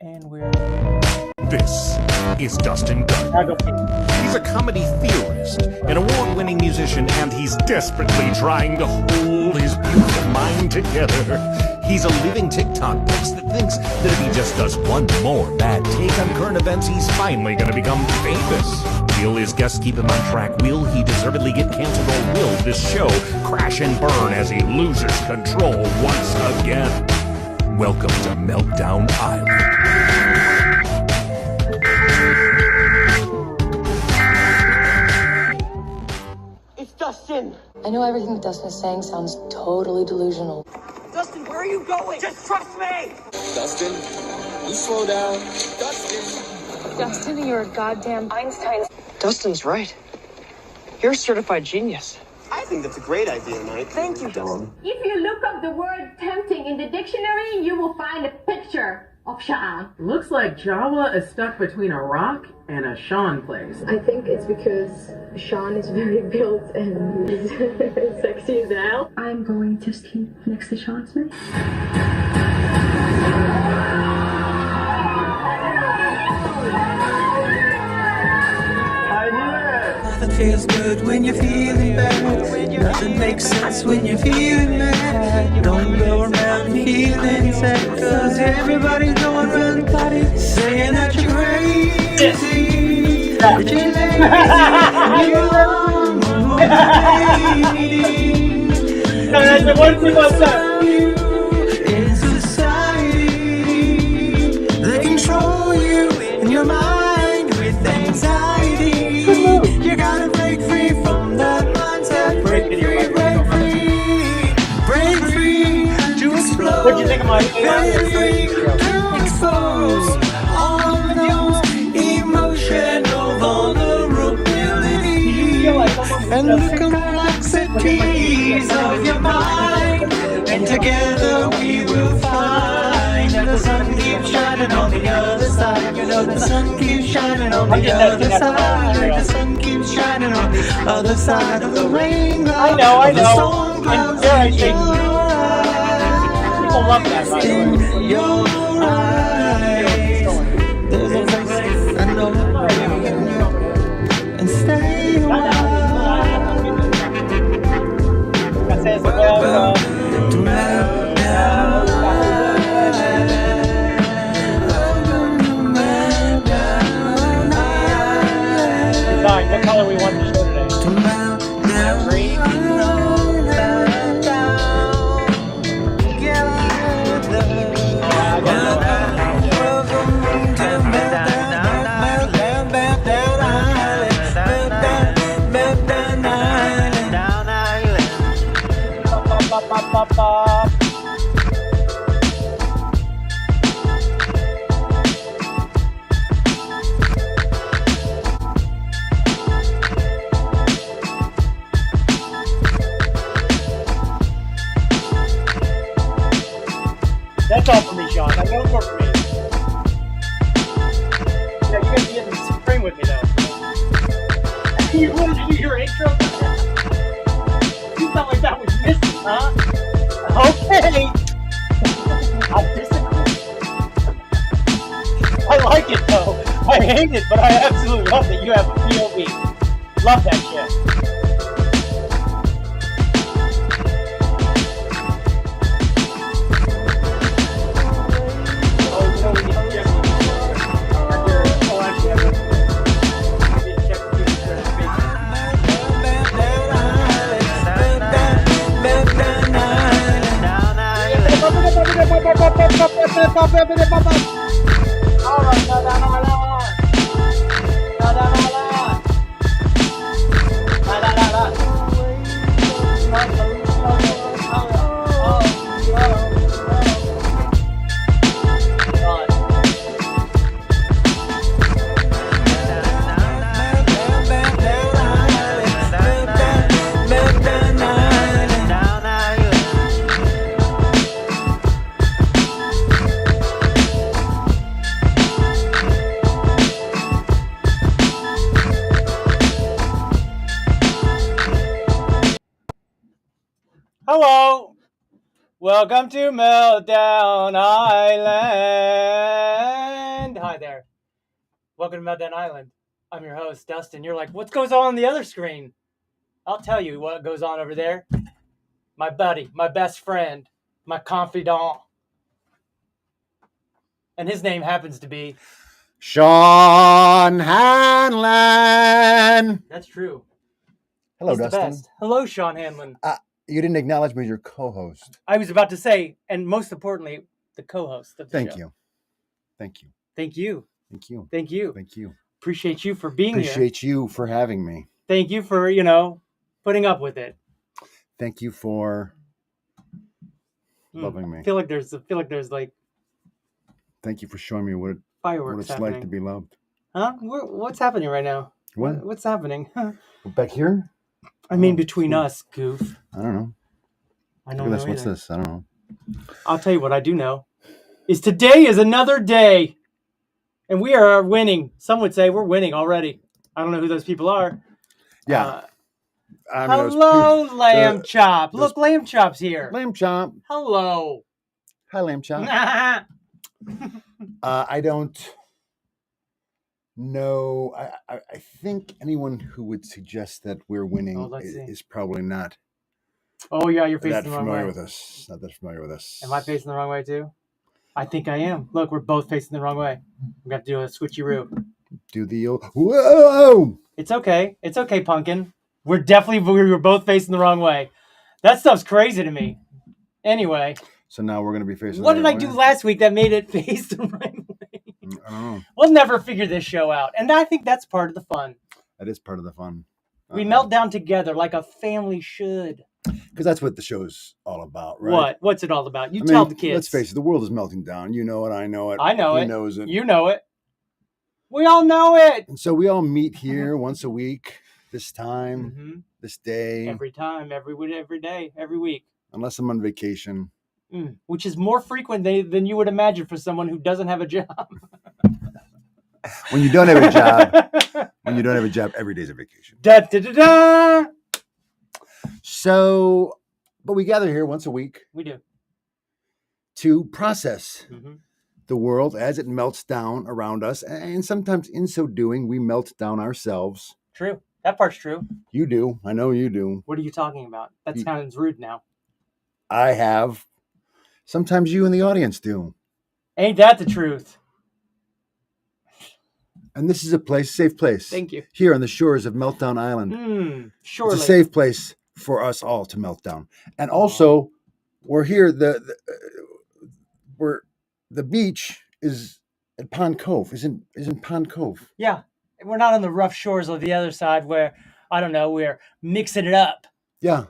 And we're... This is DUSTiN GRYT. He's a comedy theorist, an award-winning musician, and he's desperately trying to hold his beautiful mind together. He's a living TikTok post that thinks that if he just does one more bad take on current events, he's finally gonna become famous. Will his guests keep him on track? Will he deservedly get canceled, or will this show crash and burn as he loses control once again? Welcome to Meltdown Island. It's DUSTiN! I know everything that DUSTiN is saying sounds totally delusional. DUSTiN, where are you going? Just trust me! DUSTiN, you slow down. DUSTiN! DUSTiN, you're a goddamn Einstein. DUSTIN's right. You're a certified genius. I think that's a great idea, Mike. Thank you, DUSTiN. If you look up the word tempting in the dictionary, you will find a picture of Sean. Looks like Jawa is stuck between a rock and a Sean place. I think it's because Sean is very built and he's sexy as hell. I'm going to sleep next to Sean Smith. Nothing feels good when you're feeling bad. Nothing makes sense when you're feeling mad. Don't go around feeling sad, cause everybody's going around saying that you're crazy, that you're lazy, you're wrong, in society, they control you in your mind with anxiety. You gotta break free from that mindset. Break free, break free, break free to explode. What'd you think of my Break free to expose all of those emotional vulnerability and the complexities of your mind. And together we will find that the sun keeps shining on the other side. You know the sun keeps shining on the other side. The sun keeps shining on the other side of the rainbow. I know. And dare I say, people love that, right? In your eyes, there's a place I know and stay a while. Welcome to Meltdown. Design, what color we want to show today? Green. That's all for me, Sean. That's no more for me. Yeah, you guys get in the spring with me, though. You want to do your intro? You felt like that was missing, huh? Okay. I disagree. I like it, though. I hate it, but I absolutely love that you have a POV. Love that shit. Hello, welcome to Meltdown Island. hi there. Welcome to Meltdown Island. I'm your host, Dustin. You're like, what goes on the other screen? I'll tell you what goes on over there. My buddy, my best friend, my confidant. And his name happens to be... Sean Hanlon. That's true. Hello, He's Dustin. the best. Hello, Sean Hanlon. You didn't acknowledge me as your co-host. I was about to say, and most importantly, the co-host of the show. Thank you. Thank you. Thank you. Thank you. Thank you. Appreciate you for being here. Appreciate you for having me. Thank you for, putting up with it. Thank you for loving me. I feel like there's like Thank you for showing me what fireworks it's happening. like to be loved. Huh? What's happening right now? What's happening? Back here? I mean, between us, goof. I don't know. I don't know. What's this? I don't know. I'll tell you what I do know. Is today is another day. And we are winning. Some would say we're winning already. I don't know who those people are. Yeah. Hello, Lamb Chop. Look, Lamb Chop's here. Lamb Chop. Hello. Hi, Lamb Chop. I don't know. I think anyone who would suggest that we're winning is probably not. Oh, yeah, you're facing the wrong way. Not that familiar with us. Am I facing the wrong way, too? I think I am. Look, we're both facing the wrong way. We got to do a switcheroo. Do the old... Whoa! It's okay. It's okay, Pumpkin. We were both facing the wrong way. That stuff's crazy to me. Anyway. So now we're going to be facing what did I do last week that made it face the right way? I don't know. We'll never figure this show out. And I think that's part of the fun. That is part of the fun. We melt down together like a family should. Because that's what the show's all about, right? What's it all about? Tell the kids. Let's face it, the world is melting down. You know it, I know it. I know it. He knows it. You know it. We all know it. And so we all meet here once a week, this time, this day. Every time, every day, every week. Unless I'm on vacation. Which is more frequent than you would imagine for someone who doesn't have a job. When you don't have a job, every day's a vacation. Da, da, da, da. So, but we gather here once a week. We do. To process the world as it melts down around us. And sometimes in so doing, we melt down ourselves. True. That part's true. You do. I know you do. What are you talking about? That sounds rude now. I have. Sometimes you and the audience do. Ain't that the truth? And this is a safe place. Thank you. Here on the shores of Meltdown Island. Surely. It's a safe place for us all to melt down. And also, we're here. The beach is at Pond Cove. Isn't Pond Cove? Yeah. We're not on the rough shores of the other side where, I don't know, we're mixing it up. Yeah.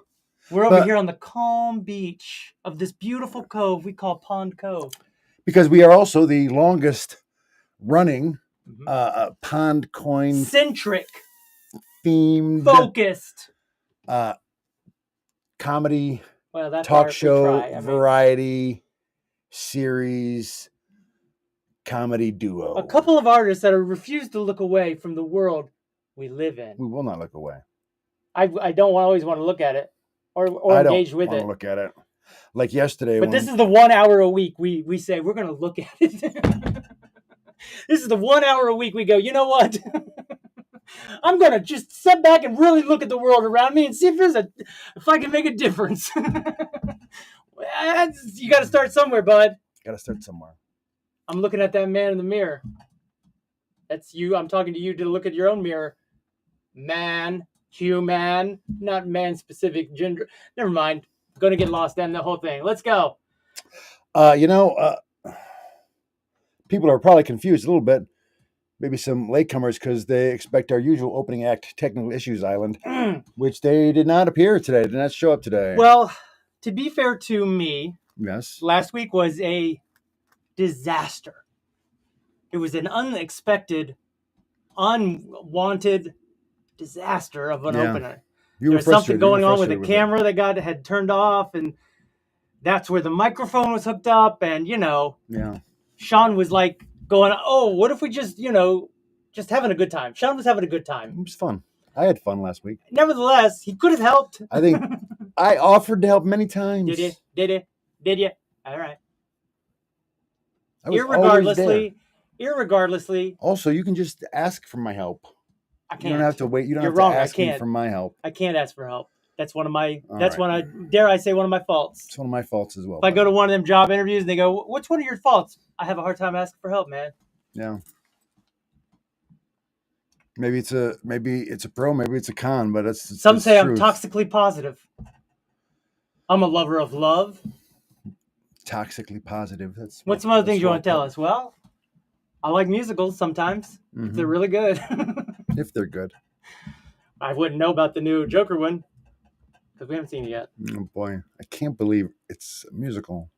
We're over here on the calm beach of this beautiful cove we call Pond Cove. Because we are also the longest running pond coin centric themed focused comedy talk show variety series comedy duo. A couple of artists that have refused to look away from the world we live in. We will not look away. I don't always want to look at it or engage with it. I don't look at it. Like yesterday. But this is the 1 hour a week we say we're going to look at it. This is the 1 hour a week we go, you know what? I'm going to just sit back and really look at the world around me and see if I can make a difference. You got to start somewhere, bud. Got to start somewhere. I'm looking at that man in the mirror. That's you. I'm talking to you to look at your own mirror. Man, human, not man-specific gender. Never mind. Going to get lost in the whole thing. Let's go. People are probably confused a little bit. Maybe some latecomers because they expect our usual opening act, Technical Issues Island, which they did not appear today, did not show up today. Well, to be fair to me, yes, last week was a disaster. It was an unexpected, unwanted disaster of an opener. There was something going on with the camera that had turned off, and that's where the microphone was hooked up, and Sean was like going, oh, what if we just having a good time. Sean was having a good time. It was fun. I had fun last week. Nevertheless, he could have helped. I think I offered to help many times. Did you? All right. Irregardlessly, Irregardlessly, Also, you can just ask for my help. I can't. You don't have to wait. You don't You're have wrong, to I ask me can't. for my help. I can't ask for help. That's one of my. All That's right. one. Dare I say one of my faults. It's one of my faults as well. If I go to one of them job interviews and they go, "What's one of your faults?" I have a hard time asking for help, man. Yeah. Maybe it's a pro, maybe it's a con, but it's Some say truth. I'm toxically positive. I'm a lover of love. Toxically positive. That's what's some other things you want to tell us? Well, I like musicals sometimes. If they're really good. If they're good. I wouldn't know about the new Joker one because we haven't seen it yet. Oh boy, I can't believe it's a musical.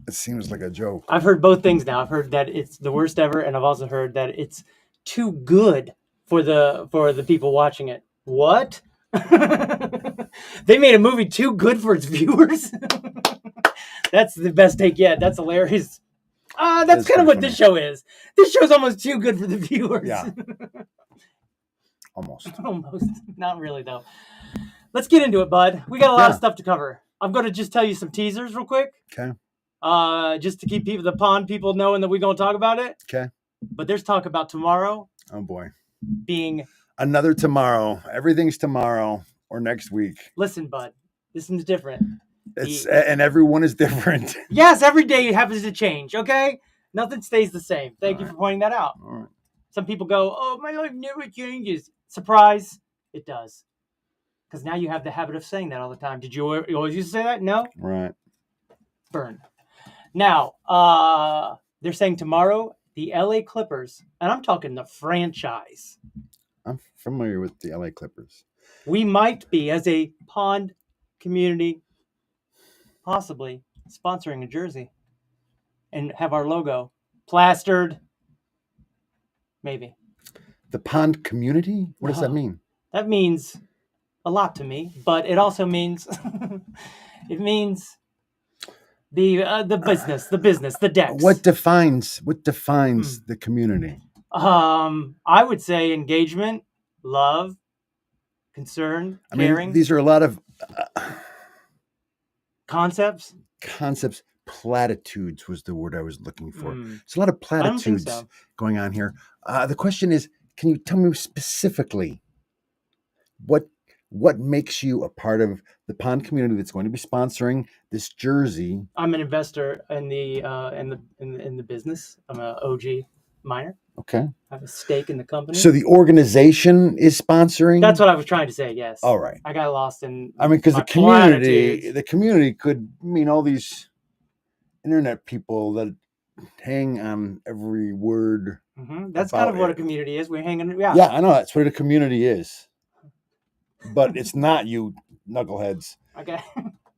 It seems like a joke. I've heard both things now. I've heard that it's the worst ever, and I've also heard that it's too good for the people watching it. What? They made a movie too good for its viewers? That's the best take yet. That's hilarious. That's kind of what this show is. This show's almost too good for the viewers. Yeah. Almost. Almost. Not really, though. Let's get into it, bud. We got a lot of stuff to cover. I'm going to just tell you some teasers real quick. Okay. Just to keep the pond people knowing that we're going to talk about it. Okay. But there's talk about tomorrow. Oh, boy. Being another tomorrow. Everything's tomorrow or next week. Listen, bud. This one's different. And everyone is different. Yes, every day it happens to change, okay? Nothing stays the same. Thank you for pointing that out. All right. Some people go, oh, my life never changes. Surprise, it does. Because now you have the habit of saying that all the time. Did you always used to say that? No? Right. Burn. Now, they're saying tomorrow, the LA Clippers, and I'm talking the franchise. I'm familiar with the LA Clippers. We might be, as a pond community, possibly sponsoring a jersey and have our logo plastered. Maybe. The pond community? What does that mean? That means a lot to me, but it also means it means the business, the decks. What defines the community? I would say engagement, love, concern, caring. These are a lot of concepts. Platitudes was the word I was looking for. It's a lot of platitudes going on here. The question is, can you tell me specifically what makes you a part of the pond community that's going to be sponsoring this jersey? I'm an investor in the business. I'm an OG miner. Okay. I have a stake in the company. So the organization is sponsoring? That's what I was trying to say, yes. All right. I got lost in because the community could mean all these internet people that hang on every word. That's kind of what a community is. We're hanging. Yeah. Yeah, I know. That's what a community is. But it's not you knuckleheads. Okay.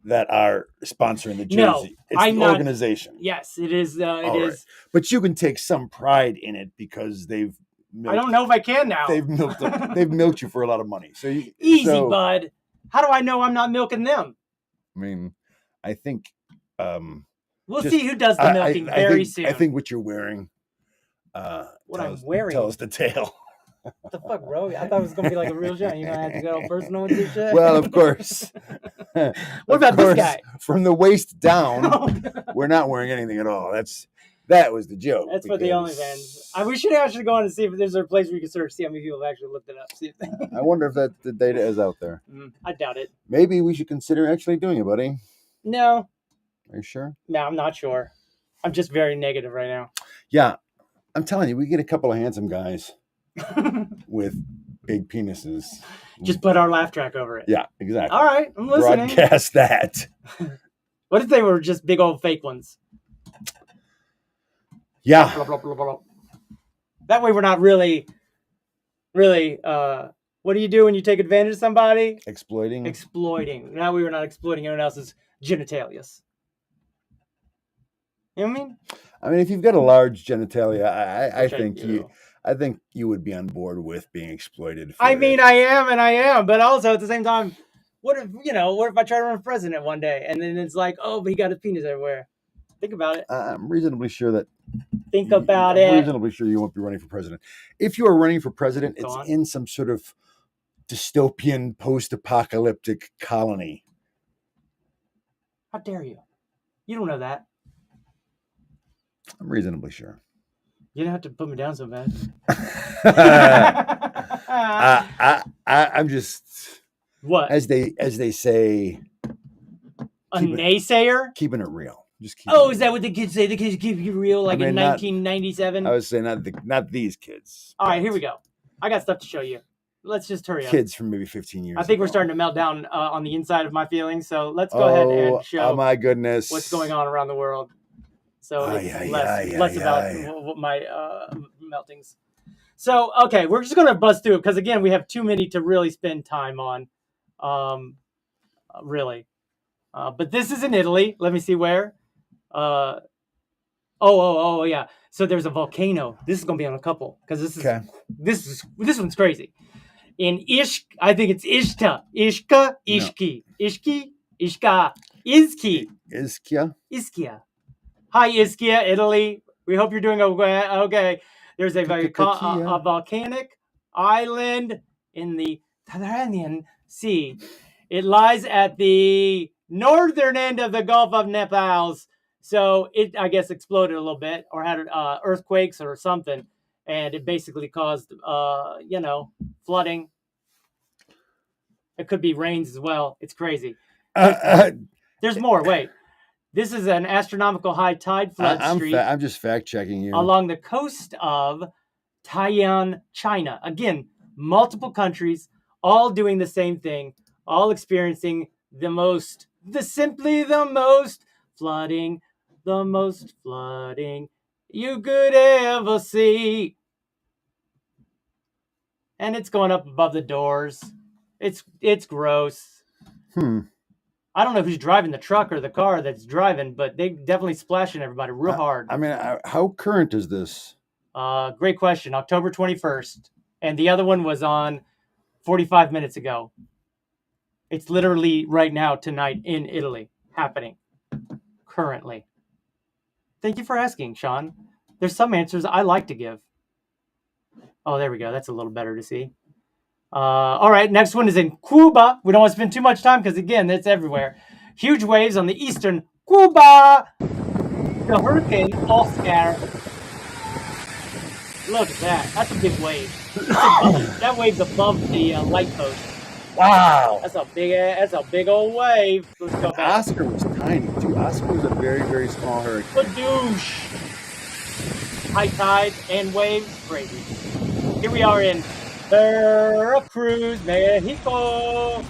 That are sponsoring the jersey. No, it's the organization. Yes, it is. It is. Right. But you can take some pride in it because they've I don't know if I can now. They've milked you for a lot of money. So easy, bud. How do I know I'm not milking them? I mean, I think we'll see who does the milking very soon. I think what you're wearing what I'm wearing tells the tale. What the fuck, bro? I thought it was gonna be like a real show. You're gonna have to go personal with this shit. Well, of course. What about this guy? From the waist down, we're not wearing anything at all. That was the joke. That's for the OnlyFans. We should actually go on and see if there's a place where you can search, see how many people have actually looked it up. See if I wonder if the data is out there. I doubt it. Maybe we should consider actually doing it, buddy. No. Are you sure? No, I'm not sure. I'm just very negative right now. Yeah, I'm telling you, we get a couple of handsome guys with big penises. Just put our laugh track over it. Yeah, exactly. All right, I'm listening. Broadcast that. What if they were just big old fake ones? Yeah. Blah, blah, blah, blah, blah. That way we're not really, what do you do when you take advantage of somebody? Exploiting. Now we were not exploiting anyone else's genitalias. You know what I mean? I mean, if you've got a large genitalia, I think you would be on board with being exploited. I am, but also at the same time, what if I try to run for president one day and then it's like, oh, but he got his penis everywhere. Think about it. I'm reasonably sure that. I'm reasonably sure you won't be running for president. If you are running for president, it's in some sort of dystopian, post-apocalyptic colony. How dare you? You don't know that. I'm reasonably sure. You don't have to put me down so bad. I'm just what as they say. A naysayer? Keeping it real. Just keep is that what the kids say? The kids keep you real, like in 1997? I was saying not these kids. All right, here we go. I got stuff to show you. Let's just hurry up. Kids from maybe 15 years I think ago. We're starting to melt down on the inside of my feelings, so let's go ahead and show oh my goodness. what's going on around the world. So it's less about my meltings. So, okay, we're just going to buzz through it because, again, we have too many to really spend time on, really. But this is in Italy. Let me see where. Yeah. So there's a volcano. This is going to be on a couple because this one's crazy. In I think it's Ischka. Ischia. Hi, Ischia, Italy. We hope you're doing okay. There's a volcanic island in the Mediterranean Sea. It lies at the northern end of the Gulf of Naples. So it, I guess, exploded a little bit or had earthquakes or something. And it basically caused, flooding. It could be rains as well. It's crazy. There's more. Wait. This is an astronomical high tide flood streak. I'm just fact checking you. Along the coast of Taiwan, China. Again, multiple countries, all doing the same thing, all experiencing the most flooding you could ever see. And it's going up above the doors. It's gross. I don't know who's driving the truck or the car that's driving, but they definitely splashing everybody real hard. I mean, how current is this? Great question. October 21st. And the other one was on 45 minutes ago. It's literally right now, tonight, in Italy, happening. Currently. Thank you for asking, Sean. There's some answers I like to give. Oh, there we go. That's a little better to see. All right, next one is in Cuba. We don't want to spend too much time because, again, it's everywhere. Huge waves on the eastern Cuba. The Hurricane Oscar. Look at that. That's a big wave. That wave's above the light post. Wow. That's a big old wave. Let's go back. Oscar was tiny, too. Oscar was a very, very small hurricane. Badoosh. High tide and waves. Crazy. Here we are in Veracruz, Mexico.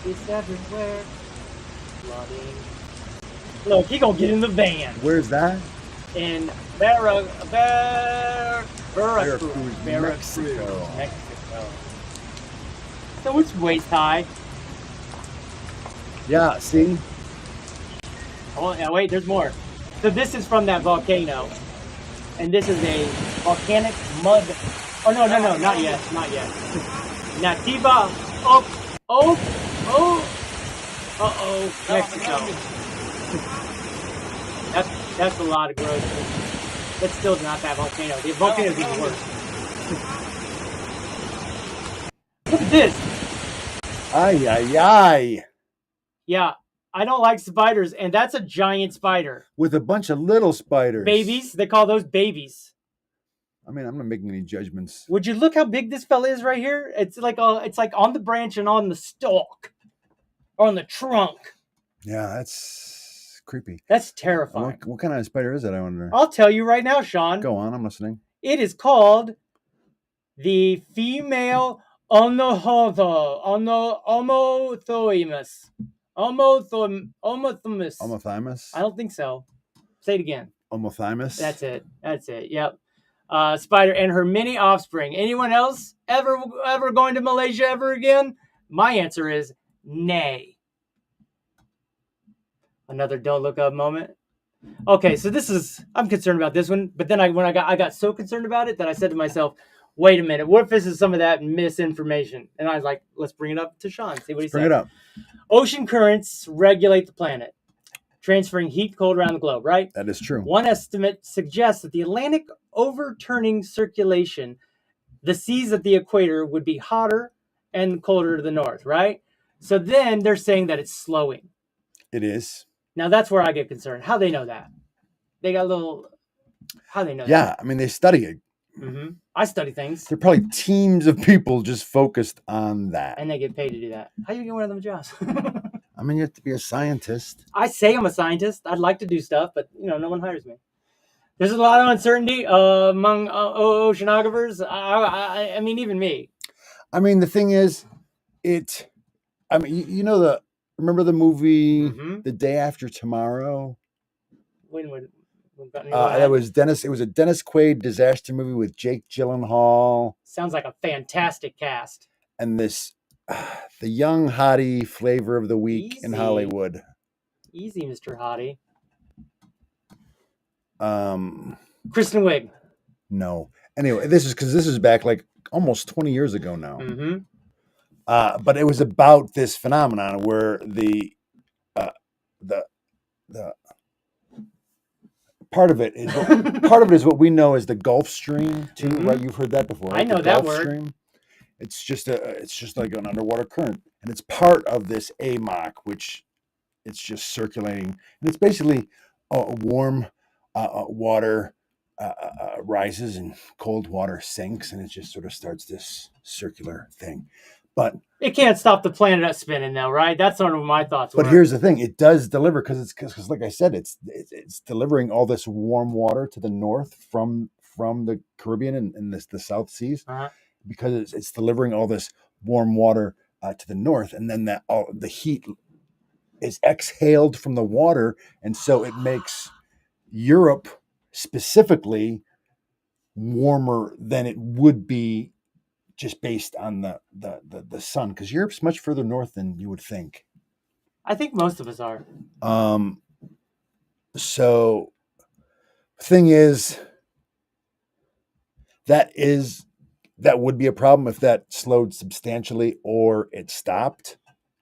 It's everywhere. Flooding. Look, he gonna get in the van. Where's that? In Veracruz, Mexico. So it's waist high. Yeah, see? Oh, yeah, wait, there's more. So this is from that volcano. And this is a volcanic mud. Oh, no, not yet. Nativa. Mexico. That's a lot of growth. That's still not that volcano. The volcano's even worse. Look at this. Ay. Yeah, I don't like spiders, and that's a giant spider. With a bunch of little spiders. Babies. They call those babies. I mean, I'm not making any judgments. Would you look how big this fella is right here? It's like on the branch and on the stalk. Or on the trunk. Yeah, that's creepy. That's terrifying. What kind of spider is it, I wonder? I'll tell you right now, Sean. Go on, I'm listening. It is called the female Omothymus. Omothymus? I don't think so. Say it again. Omothymus? That's it. Yep. Spider and her many offspring. Anyone else ever going to Malaysia ever again? My answer is nay. Another don't look up moment. Okay, so I'm concerned about this one, but then I got so concerned about it that I said to myself, wait a minute, what if this is some of that misinformation? And I was like, let's bring it up to Sean, see what he says. Bring it up. Ocean currents regulate the planet, transferring heat cold around the globe, right? That is true. One estimate suggests that the Atlantic overturning circulation, the seas at the equator would be hotter and colder to the north, right? So then they're saying that it's slowing. It is. Now that's where I get concerned. How they know that? They got a little. How they know that? Yeah, I mean, they study it. Mm-hmm. I study things. They're probably teams of people just focused on that. And they get paid to do that. How do you get one of them jobs? I mean, you have to be a scientist. I say I'm a scientist. I'd like to do stuff, but no one hires me. There's a lot of uncertainty among oceanographers. I mean, even me. I mean, the thing is, remember the movie The Day After Tomorrow? When that was Dennis. It was a Dennis Quaid disaster movie with Jake Gyllenhaal. Sounds like a fantastic cast. And this, the young hottie flavor of the week in Hollywood. Easy, Mr. Hottie. Kristen Wiig. No. Anyway, this is back like almost 20 years ago now. Mm-hmm. But it was about this phenomenon where the part of it is what we know as the Gulf Stream too, right? You've heard that before. Right? I know the that Gulf word. Stream. It's just like an underwater current, and it's part of this AMOC, which it's just circulating, and it's basically warm water rises and cold water sinks, and it just sort of starts this circular thing. But it can't stop the planet spinning, though, right? That's sort of my thoughts. But here's the thing: it does deliver because, like I said, it's delivering all this warm water to the north from the Caribbean and the South Seas, because it's delivering all this warm water to the north, and then the heat is exhaled from the water, and so it makes Europe specifically warmer than it would be just based on the sun, because Europe's much further north than you would think. I think most of us are. So thing is that would be a problem if that slowed substantially or it stopped.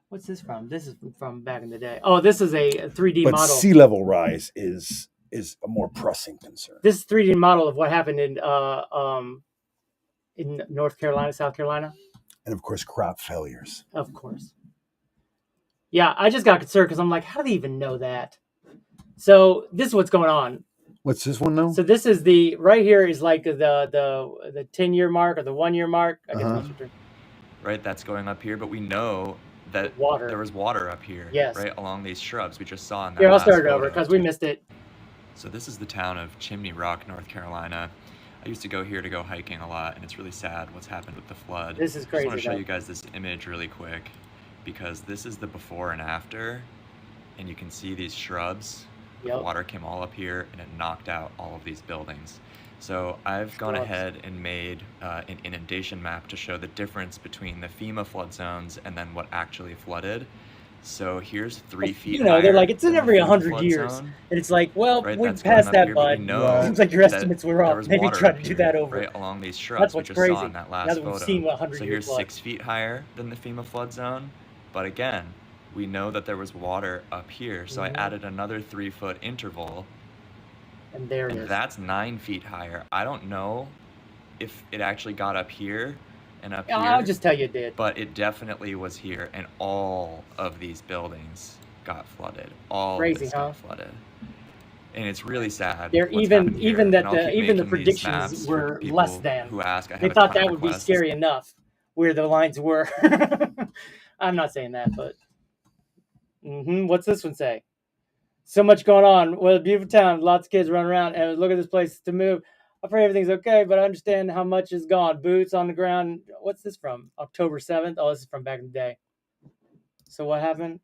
What's this from? This is from back in the day. Oh, this is a 3D model. But sea level rise is a more pressing concern. This 3D model of what happened in North Carolina, South Carolina. And of course, crop failures. Of course. Yeah, I just got concerned because I'm like, how do they even know that? So this is what's going on. What's this one now? So this is right here is like the 10-year mark or the 1-year mark. I guess right, that's going up here, but we know that there was water up here, right, along these shrubs. We just saw in that I'll start it over because we missed it. So this is the town of Chimney Rock, North Carolina. I used to go here to go hiking a lot, and it's really sad what's happened with the flood. This is crazy. I just want to show you guys this image really quick, because this is the before and after, and you can see these shrubs. The water came all up here, and it knocked out all of these buildings. So I've gone ahead and made an inundation map to show the difference between the FEMA flood zones and then what actually flooded. So here's 3 feet higher. They're like, it's in every 100 years. And it's like, well, we passed that, bud. Seems like your estimates were off. Maybe try to do that over. Right along these shrubs. That's what's crazy. Saw in that last now that we've seen 100 so here's 6 feet higher than the FEMA flood zone. But again, we know that there was water up here. So I added another 3-foot interval. And there it is. That's 9 feet higher. I don't know if it actually got up here and up here. I'll just tell you it did. But it definitely was here, and all of these buildings got flooded. All of this got flooded. And it's really sad. Even the predictions were less than. They thought that would be scary enough where the lines were. I'm not saying that, but what's this one say? So much going on. Well, beautiful town, lots of kids running around, and look at this place to move. I pray everything's okay, but I understand how much is gone. Boots on the ground. What's this from? October 7th? Oh, this is from back in the day. So what happened?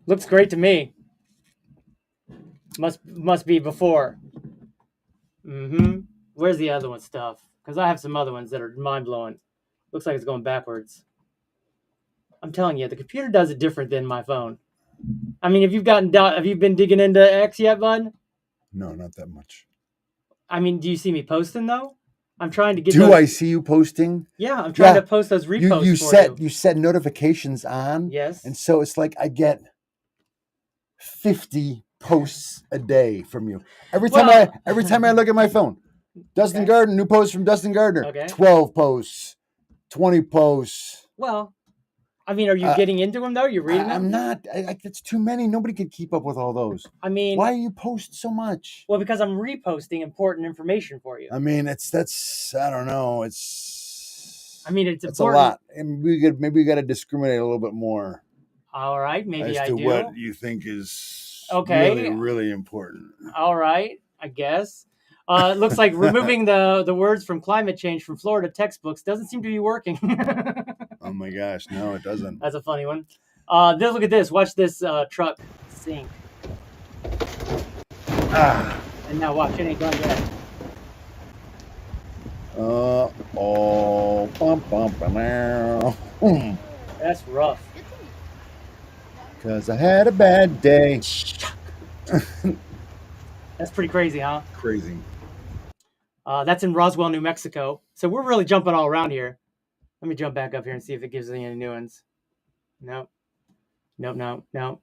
Looks great to me. Must be before. Where's the other one stuff? Because I have some other ones that are mind-blowing. Looks like it's going backwards. I'm telling you, the computer does it different than my phone. I mean, have you been digging into X yet, bud? No, not that much. I mean, do you see me posting though? I'm trying to get. I see you posting? Yeah, I'm trying to post those reposts. You set notifications on. Yes. And so it's like I get 50 posts a day from you. Every time I look at my phone, Dustin Gardner, new post from Dustin Gardner. 12 posts, 20 posts. Well, I mean, are you getting into them though? You're reading them? I'm not. It's too many. Nobody could keep up with all those. I mean, why you post so much? Well, because I'm reposting important information for you. I mean, that's I don't know. It's important. a lot, and maybe we got to discriminate a little bit more. All right, maybe as to what you think is really, really important. All right, I guess. It looks like removing the words from climate change from Florida textbooks doesn't seem to be working. Oh my gosh, no, it doesn't. That's a funny one. Look at this. Watch this truck sink. And now watch, it ain't done yet. That's rough. Because I had a bad day. That's pretty crazy, huh? Crazy. That's in Roswell, New Mexico. So we're really jumping all around here. Let me jump back up here and see if it gives me any new ones. Nope. Nope.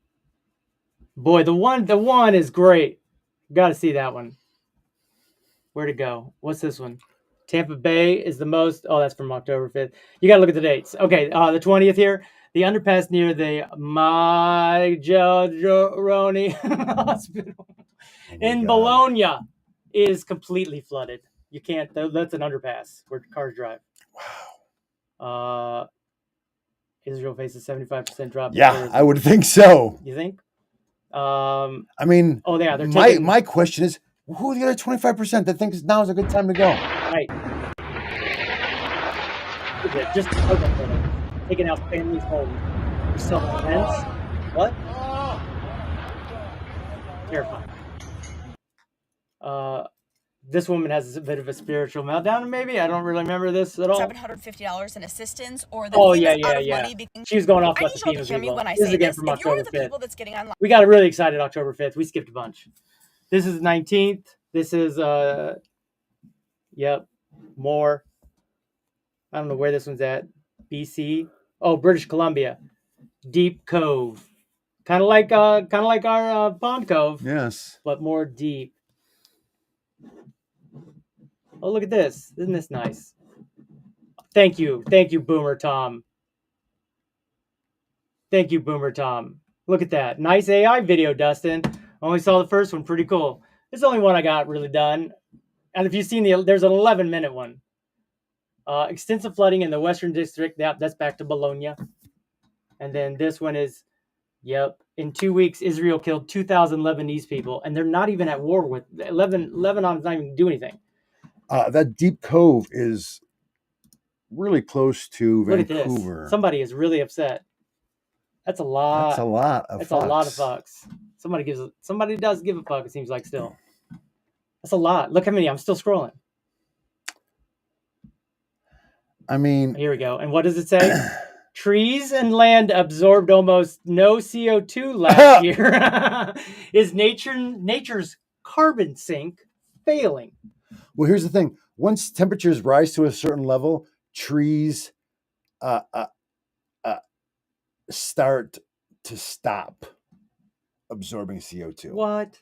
Boy, the one is great. Got to see that one. Where'd it go? What's this one? Tampa Bay is the most. Oh, that's from October 5th. You got to look at the dates. Okay, the 20th here. The underpass near the Maggiorone Hospital in Bologna is completely flooded. You can't. That's an underpass where cars drive. Wow. Israel faces 75% drop. Yeah, I would think so. You think? I mean, oh yeah. My question is, who are the other 25% that thinks now is a good time to go? Right. Just taking out families' homes for self-defense. What? Terrifying. This woman has a bit of a spiritual meltdown, maybe. I don't really remember this at all. $750 in assistance, or the money. She was going off about the FEMA people. This is again from October 5th. We got really excited October 5th. We skipped a bunch. This is 19th. This is, more. I don't know where this one's at. BC. Oh, British Columbia. Deep Cove. Kind of like our Pond Cove. Yes. But more deep. Oh, look at this. Isn't this nice? Thank you, Boomer Tom. Thank you, Boomer Tom. Look at that. Nice AI video, Dustin. Only saw the first one. Pretty cool. It's the only one I got really done. And if you've seen there's an 11-minute one. Extensive flooding in the Western District. Yep, that's back to Bologna. And then this one is, in 2 weeks, Israel killed 2,000 Lebanese people. And they're not even at war with Lebanon's not even doing anything. That Deep Cove is really close to Vancouver. Look at this. Somebody is really upset. That's a lot. That's a lot of That's fucks. A lot of fucks. Somebody does give a fuck, it seems like still. That's a lot. Look how many. I'm still scrolling. I mean, here we go. And what does it say? Trees and land absorbed almost no CO2 last year. Is nature's carbon sink failing? Well, here's the thing. Once temperatures rise to a certain level, trees start to stop absorbing CO2. What?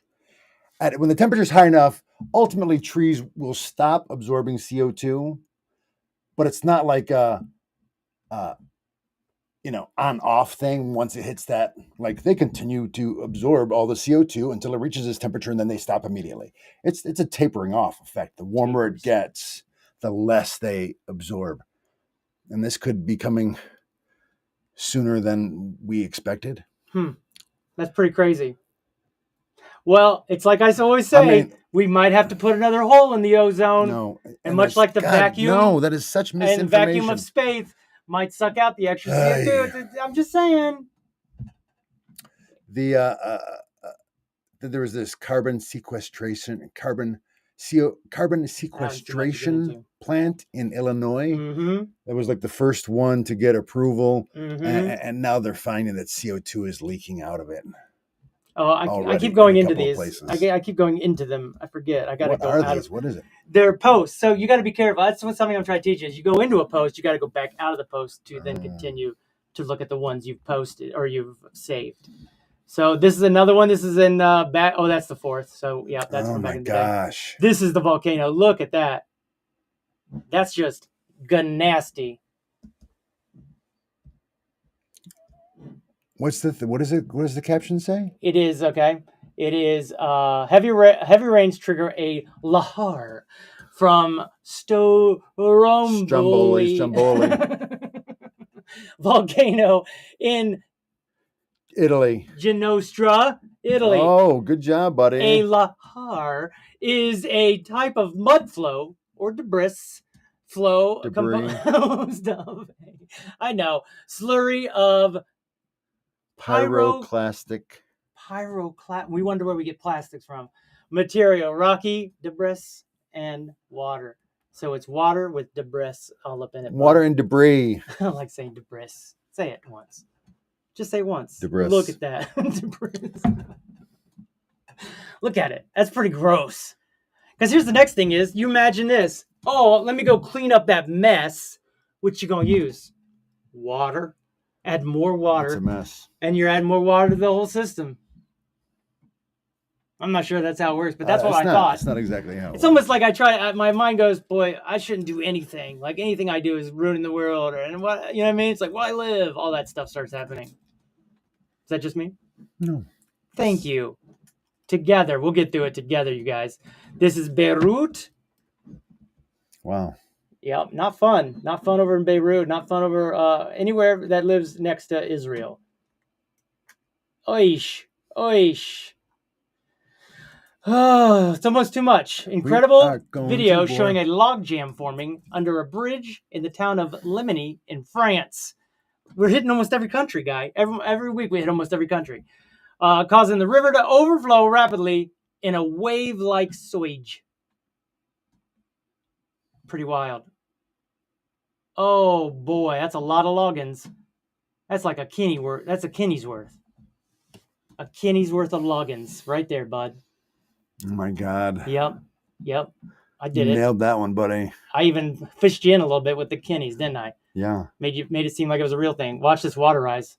When the temperature is high enough, ultimately trees will stop absorbing CO2, but it's not like a on-off thing. Once it hits that, like, they continue to absorb all the CO2 until it reaches this temperature, and then they stop immediately. It's a tapering off effect. The warmer it gets, the less they absorb. And this could be coming sooner than we expected. That's pretty crazy. Well, it's like I always say, we might have to put another hole in the ozone. No. And much like the vacuum. No, that is such misinformation. And vacuum of space might suck out the extra CO2. I'm just saying. There was this carbon sequestration plant in Illinois. Mm-hmm. That was like the first one to get approval, and now they're finding that CO2 is leaking out of it. Oh, I keep going into these. I keep going into them. I forget. I got to go out of. What is it? They're posts. So you got to be careful. That's something I'm trying to teach you. Is you go into a post, you got to go back out of the post to then continue to look at the ones you've posted or you've saved. So this is another one. This is in back. Oh, that's the 4th. So yeah, that's from back in the day. This is the volcano. Look at that. That's just nasty. What is it? What does the caption say? It is okay. It is heavy rains trigger a lahar from Stromboli volcano in Italy. Ginostra, Italy. Oh, good job, buddy. A lahar is a type of mud flow or debris flow composed of, I know, slurry of pyroclastic. We wonder where we get plastics from. Material, rocky, debris, and water. So it's water with debris all up in it. Water and debris. I don't like saying debris. Say it once. Just say once. Debris. Look at that. Debris. Look at it. That's pretty gross. Because here's the next thing is, you imagine this. Oh, let me go clean up that mess. What you going to use? Water. Add more water. It's a mess. And you're adding more water to the whole system. I'm not sure that's how it works, but that's what I thought. It's not exactly how it It's almost like my mind goes, boy, I shouldn't do anything. Like anything I do is ruining the world. And what, you know what I mean? It's like, why live? All that stuff starts happening. Is that just me? No. Thank you. Together. We'll get through it together, you guys. This is Beirut. Wow. Yep. Not fun. Not fun over in Beirut. Not fun over anywhere that lives next to Israel. Oish. Oish. Oh, it's almost too much. Incredible video showing a log jam forming under a bridge in the town of Limini in France. We're hitting almost every country, guy. Every week we hit almost every country. Causing the river to overflow rapidly in a wave-like swage. Pretty wild. Oh, boy. That's a lot of logins. That's like a Kenny worth. That's a Kenny's worth. A Kenny's worth of logins right there, bud. Oh my God. Yep. I did it. Nailed that one, buddy. I even fished you in a little bit with the Kennies, didn't I? Yeah. Made it seem like it was a real thing. Watch this water rise.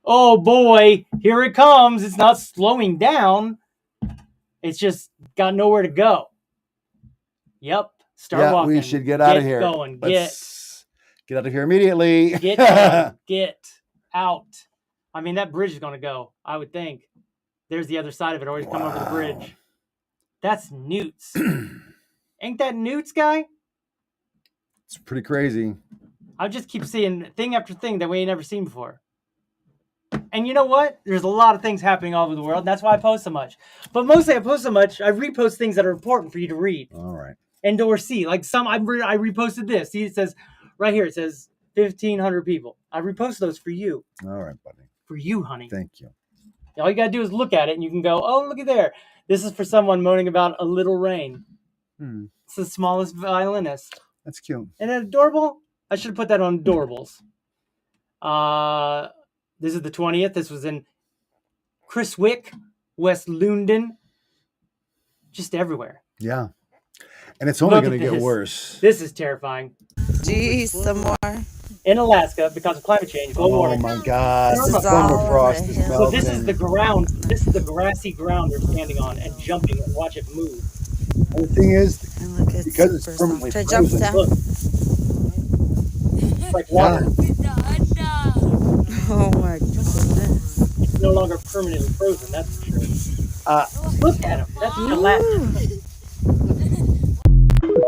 Oh boy, here it comes. It's not slowing down. It's just got nowhere to go. Yep. Start walking. We should get out of here. Going. Let's get out of here immediately. Get out. I mean, that bridge is going to go, I would think. There's the other side of it. Always come over the bridge. That's newts. Ain't that newts, guy? It's pretty crazy. I just keep seeing thing after thing that we ain't never seen before. And you know what? There's a lot of things happening all over the world. That's why I post so much. But mostly I post so much, I repost things that are important for you to read. All right. And or see. Like some, I reposted this. See, it says, right here, it says 1,500 people. I repost those for you. All right, buddy. For you, honey. Thank you. All you got to do is look at it and you can go, oh, look at there. This is for someone moaning about a little rain. It's the smallest violinist. That's cute. Isn't that adorable? I should have put that on adorables. This is the 20th. This was in Chiswick, West London. Just everywhere. Yeah. And it's only going to get worse. This is terrifying. Jeez, some more. In Alaska, because of climate change, global warming. Oh my God! The permafrost is melting. So this is the ground. This is the grassy ground they're standing on and jumping and watch it move. And the thing is, because it's permanently frozen, look, it's like water. Oh my goodness! It's no longer permanently frozen. That's for sure. Look at them. That's Alaska.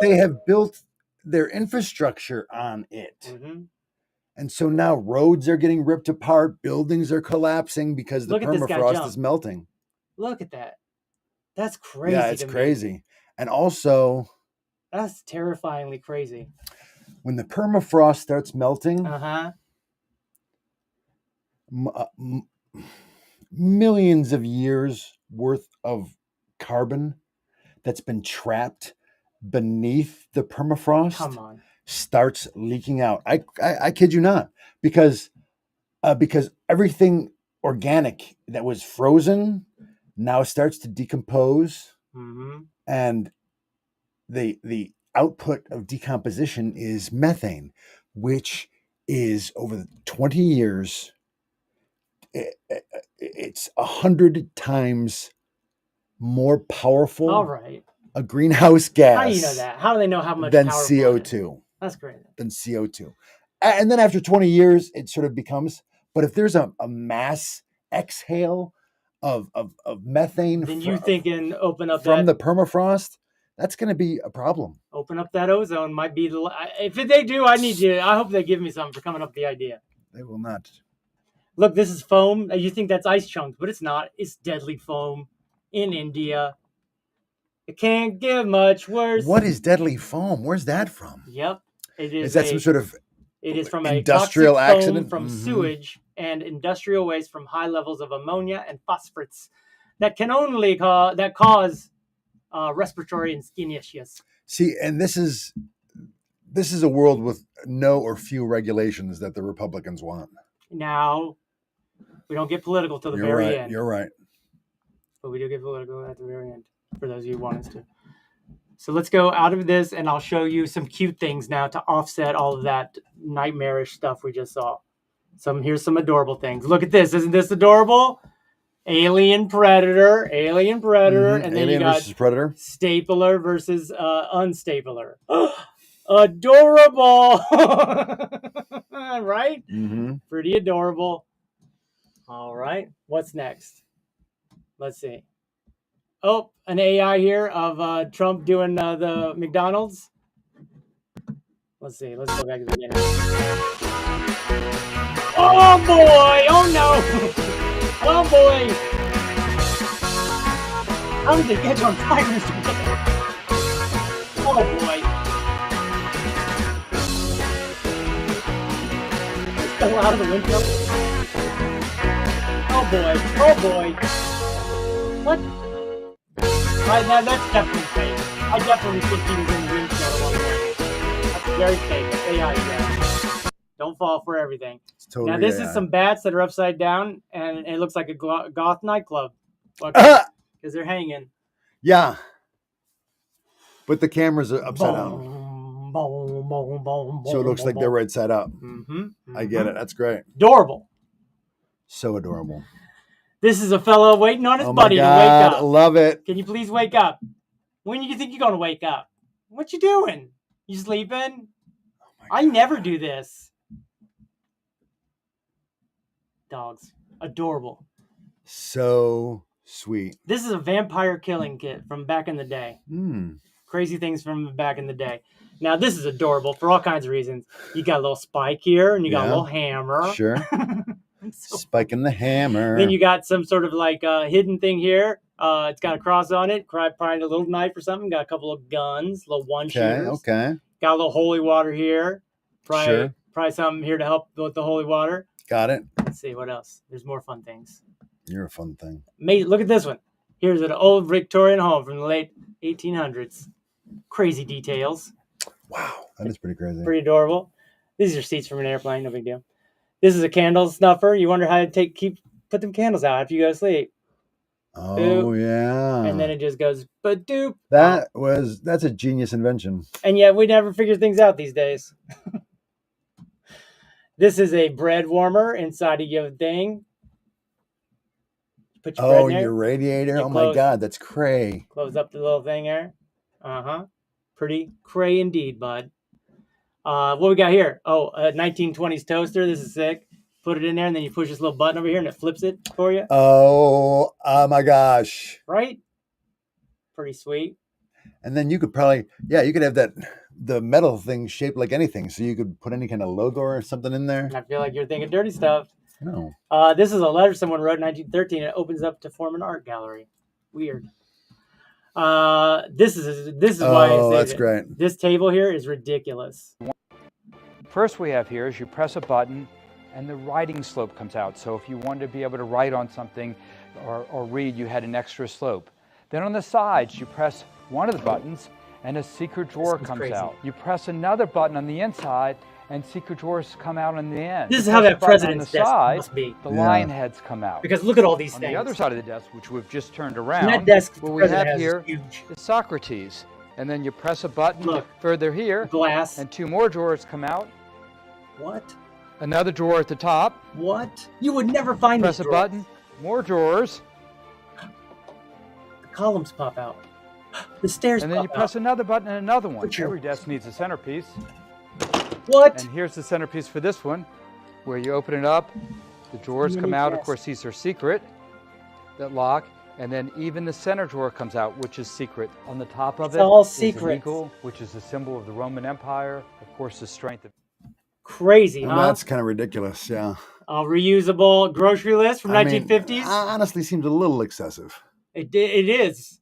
They have built their infrastructure on it. Mm-hmm. And so now roads are getting ripped apart, buildings are collapsing because the permafrost is melting. Look at that. That's crazy. Yeah, it's crazy. And also, that's terrifyingly crazy. When the permafrost starts melting, millions of years worth of carbon that's been trapped beneath the permafrost starts leaking out. I kid you not, because everything organic that was frozen now starts to decompose, and the output of decomposition is methane, which is over 20 years, it's 100 times more powerful. All right. A greenhouse gas. How do you know that? How do they know how much than CO2? CO2? That's great. Than CO2. And then after 20 years, it sort of becomes But if there's a mass exhale of methane, then you thinking open up from that, the permafrost, that's going to be a problem. open up that ozone might be the. If they do, I need you. I hope they give me something for coming up with the idea. They will not. Look, this is foam. You think that's ice chunks, but it's not. It's deadly foam in India. It can't get much worse. What is deadly foam? Where's that from? Yep. It is. Is that some sort of It is from industrial a toxic accident foam from sewage and industrial waste from high levels of ammonia and phosphates that can only cause respiratory and skin issues. See, and this is a world with no or few regulations that the Republicans want. Now, we don't get political till the very end. You're right. But we do get political at the very end, for those of you who want us to. So let's go out of this, and I'll show you some cute things now to offset all of that nightmarish stuff we just saw. Here's some adorable things. Look at this. Isn't this adorable? Alien Predator, and then Alien you got versus Predator. Stapler versus Unstapler. Adorable, right? Pretty adorable. All right, what's next? Let's see. Oh, an AI here of Trump doing the McDonald's. Let's see. Let's go back to the beginning. Oh boy! Oh no! Oh boy! How did they catch on fire, Mr. Bacon? Oh boy! It fell out of the window. Oh boy! Oh boy! What? That's definitely fake. I definitely think he was in the windshield at one point. That's very fake. That's AI, yeah. Don't fall for everything. Totally now, this is some bats that are upside down, and it looks like a goth nightclub. Because they're hanging. Yeah. But the cameras are upside down. So it looks like they're right side up. I get it. That's great. Adorable. So adorable. This is a fellow waiting on his buddy to wake up. I love it. Can you please wake up? When do you think you're going to wake up? What you doing? You sleeping? I never do this. Dogs. Adorable. So sweet. This is a vampire killing kit from back in the day. Crazy things from back in the day. Now, this is adorable for all kinds of reasons. You got a little spike here, and you got a little hammer. Sure. Spiking the hammer. Then you got some sort of like hidden thing here. It's got a cross on it. Probably a little knife or something. Got a couple of guns, little one-shooters. Okay. Got a little holy water here. Probably something here to help with the holy water. Got it. Let's see what else. There's more fun things. You're a fun thing. Look at this one. Here's an old Victorian home from the late 1800s. Crazy details. Wow, that is pretty crazy. Pretty adorable. These are seats from an airplane. No big deal. This is a candle snuffer. You wonder how to put them candles out after you go to sleep. Oh, boop. Yeah. And then it just goes, ba-doop. That's a genius invention. And yet we never figure things out these days. This is a bread warmer inside of your thing. Put your bread in there. Your radiator. Oh my God, that's cray. Close up the little thing there. Pretty cray indeed, bud. What we got here? Oh, a 1920s toaster. This is sick. Put it in there, and then you push this little button over here, and it flips it for you. Oh my gosh. Right? Pretty sweet. And then you could probably, you could have the metal thing shaped like anything. So you could put any kind of logo or something in there. I feel like you're thinking dirty stuff. No. This is a letter someone wrote in 1913. It opens up to form an art gallery. Weird. This is why I say that's great. This table here is ridiculous. First we have here is you press a button and the writing slope comes out. So if you wanted to be able to write on something or read, you had an extra slope. Then on the sides, you press one of the buttons and a secret drawer comes out. You press another button on the inside and secret drawers come out on the end. This is how that president's desk must be. The lion heads come out. Because look at all these things. On the other side of the desk, which we've just turned around, that desk what we have here is Socrates. And then you press a button further here. Glass. And two more drawers come out. What? Another drawer at the top. What? You would never find Press a button. More drawers. The columns pop out. The stairs pop out. And then you press another button and another one. Every desk needs a centerpiece. What? And here's the centerpiece for this one, where you open it up. The drawers come out. Of course, these are secret that lock. And then even the center drawer comes out, which is secret. On the top of It's all secret. is an eagle, which is a symbol of the Roman Empire. Of course, the strength of... Crazy, Well, huh? that's kind of ridiculous, yeah. A reusable grocery list from 1950s. Honestly, seems a little excessive. It is.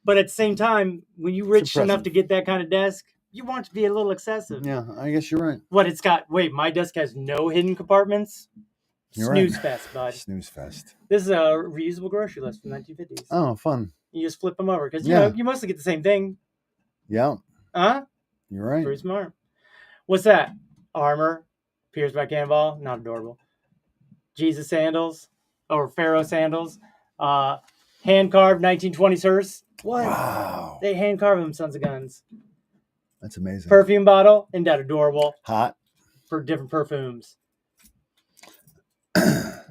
But at the same time, when you're rich enough to get that kind of desk, you want it to be a little excessive. Yeah, I guess you're right. What, it's got... Wait, my desk has no hidden compartments? You're Snooze right. fest, bud. Snooze fest. This is a reusable grocery list from 1950s. Oh, fun. You just flip them over because you know you mostly get the same thing. Yeah. Huh? You're right. Pretty smart. What's that? Armor, pierced by cannonball, not adorable. Jesus sandals or Pharaoh sandals, hand carved 1920s hearse. What? Wow. They hand carve them sons of guns. That's amazing. Perfume bottle, isn't that adorable? Hot. For different perfumes.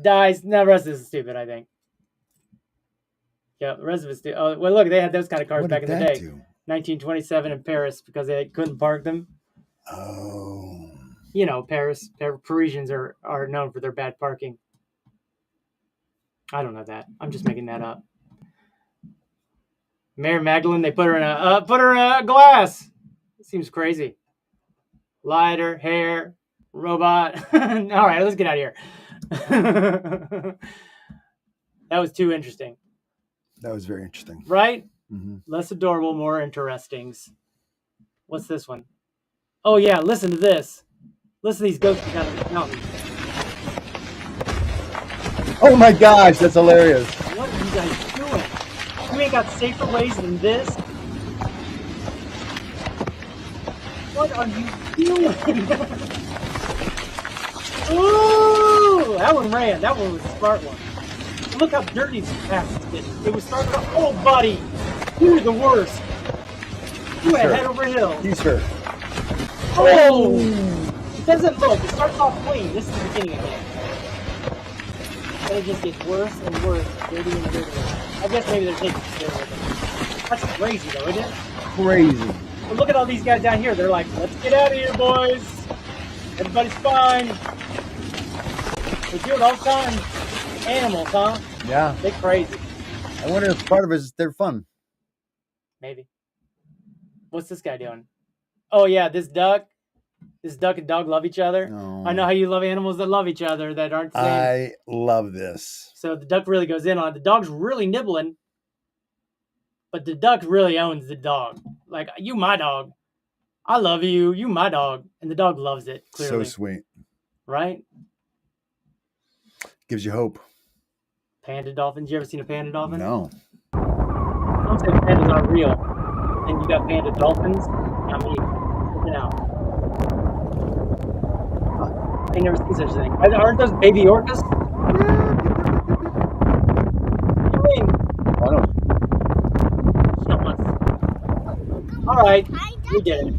Dies. No, the rest of this is stupid, I think. Yeah, the rest of it's stupid. Oh, well, look, they had those kind of cars back in the day. 1927 in Paris because they couldn't park them. Oh. You know, Parisians are known for their bad parking. I don't know that. I'm just making that up. Mary Magdalene, they put her in a glass. It seems crazy. Lighter, hair, robot. All right, let's get out of here. That was too interesting. That was very interesting. Right? Mm-hmm. Less adorable, more interestings. What's this one? Oh, yeah, listen to this. Listen to these ghosts down in the mountain. Oh my gosh, that's hilarious. What are you guys doing? You ain't got safer ways than this? What are you doing? Ooh, that one ran. That one was a smart one. Look how dirty this pass is getting. It was starting off, oh, buddy, you're the worst. You went head over heels. He's hurt. Oh! It doesn't look. It starts off clean. This is the beginning again. And it just gets worse and worse, dirty and dirty. I guess maybe they're taking care of it. That's crazy, though, isn't it? Crazy. But look at all these guys down here. They're like, let's get out of here, boys. Everybody's fine. They do it all the time. Animals, huh? Yeah. They're crazy. I wonder if part of it is they're fun. Maybe. What's this guy doing? Oh, yeah, this duck and dog love each other. Oh. I know how you love animals that love each other that aren't the same. I love this. So the duck really goes in on it. The dog's really nibbling, but the duck really owns the dog. Like, you my dog. I love you. You my dog. And the dog loves it, clearly. So sweet. Right? Gives you hope. Panda dolphins. You ever seen a panda dolphin? No. Don't say pandas aren't real. And you got panda dolphins. I mean, look it out. I never seen such a thing. Aren't those baby orcas? What do you mean? I don't. Show us. All right, we did it.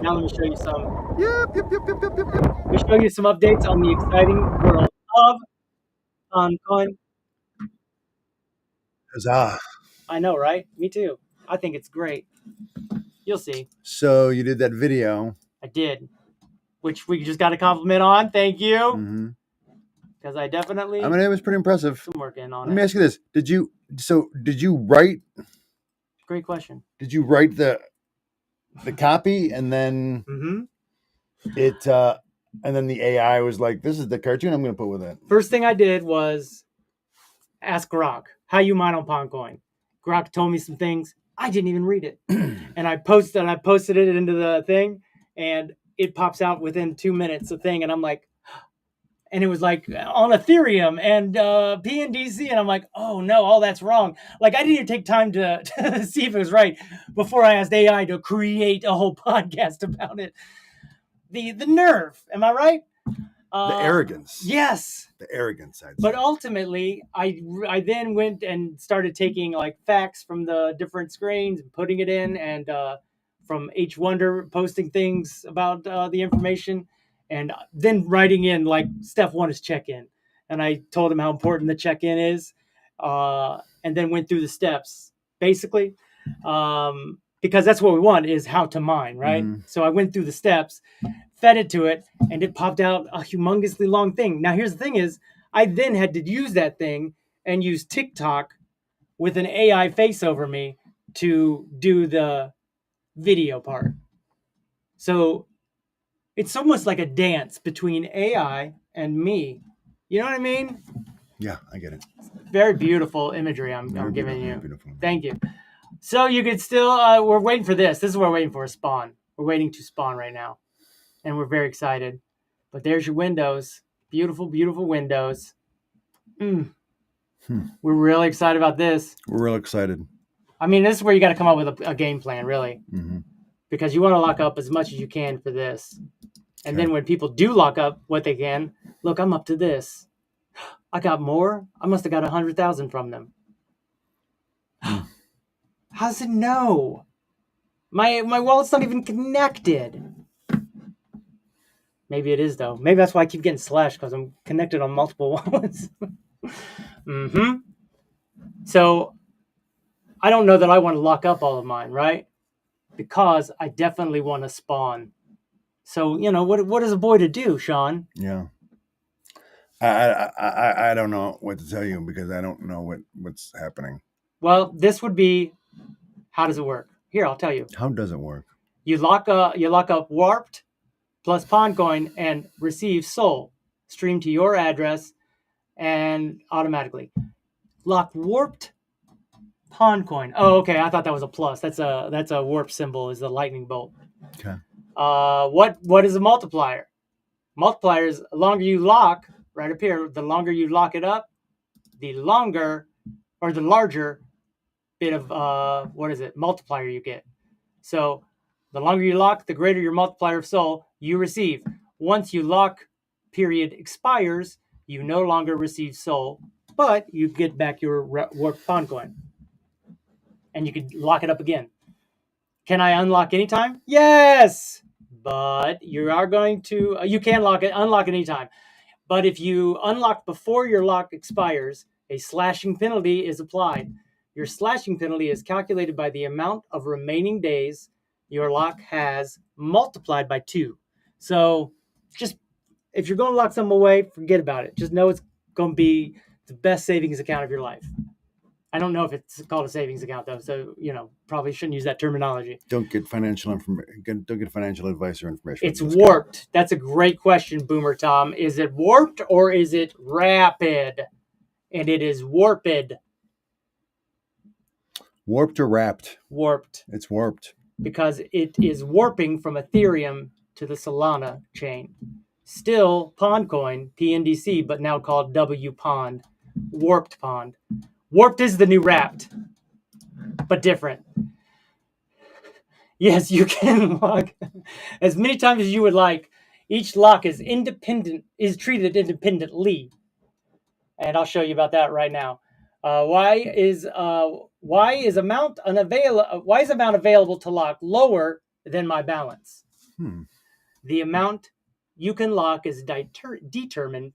Now let me show you some. Let me show you some updates on the exciting world of PonCoin. Huzzah. I know, right? Me too. I think it's great. You'll see. So you did that video. I did. Which we just got a compliment on. Thank you. Mm-hmm. Because I definitely... I mean, it was pretty impressive. I'm working on it. Let me ask you this. Did you write... Great question. Did you write the copy and then and then the AI was like, this is the cartoon I'm going to put with it? First thing I did was ask Grok, how you mine on PonCoin? Grok told me some things. I didn't even read it. And I posted it into the thing, and it pops out within 2 minutes, the thing, and I'm like, and it was like on Ethereum and PNDC, and I'm like, oh no, all that's wrong. Like, I didn't even take time to see if it was right before I asked AI to create a whole podcast about it. The nerve, am I right? The arrogance. Yes. The arrogance. But ultimately, I then went and started taking like facts from the different screens and putting it in, and from H Wonder posting things about the information, and then writing in like step 1 is check-in. And I told him how important the check-in is, and then went through the steps. Basically, because that's what we want is how to mine, right? So I went through the steps, fed it to it, and it popped out a humongously long thing. Now here's the thing is, I then had to use that thing and use TikTok with an AI face over me to do the video part. So it's almost like a dance between AI and me. You know what I mean? Yeah, I get it. Very beautiful imagery I'm giving you. Beautiful. Thank you. So you could still, we're waiting for this. This is what we're waiting for, a spawn. We're waiting to spawn right now. And we're very excited. But there's your windows. Beautiful, beautiful windows. We're really excited about this. We're real excited. I mean, this is where you got to come up with a game plan, really. Because you want to lock up as much as you can for this. And then when people do lock up what they can, look, I'm up to this. I got more. I must have got 100,000 from them. How does it know? My wallet's not even connected. Maybe it is, though. Maybe that's why I keep getting slashed, because I'm connected on multiple wallets. So I don't know that I want to lock up all of mine, right? Because I definitely want to spawn. So, you know, what is a boy to do, Sean? Yeah. I don't know what to tell you because I don't know what's happening. Well, this would be, how does it work? Here, I'll tell you. How does it work? You lock up warped plus pawn coin and receive soul streamed to your address and automatically. Lock warped pawn coin. Oh, okay. I thought that was a plus. That's a warp symbol is the lightning bolt. Okay. What is a multiplier? Multiplier is the longer you lock, right up here, the longer you lock it up, the longer or the larger bit of multiplier you get. So the longer you lock, the greater your multiplier of soul you receive. Once you lock period expires, you no longer receive soul, but you get back your warped pawn coin. And you could lock it up again. Can I unlock anytime? Yes! But you are going to, you can unlock anytime. But if you unlock before your lock expires, a slashing penalty is applied. Your slashing penalty is calculated by the amount of remaining days your lock has multiplied by 2. So just, if you're going to lock something away, forget about it. Just know it's going to be the best savings account of your life. I don't know if it's called a savings account, though. So, you know, probably shouldn't use that terminology. Don't get financial information. Don't get financial advice or information. It's warped. That's a great question, Boomer Tom. Is it warped or is it rapid? And it is warped. Warped or wrapped? Warped. It's warped. Because it is warping from Ethereum to the Solana chain. Still pawn coin, PNDC, but now called wPOND. Warped pond. Warped is the new wrapped, but different. Yes, you can lock as many times as you would like. Each lock is treated independently. And I'll show you about that right now. Why is amount available to lock lower than my balance? The amount you can lock is determined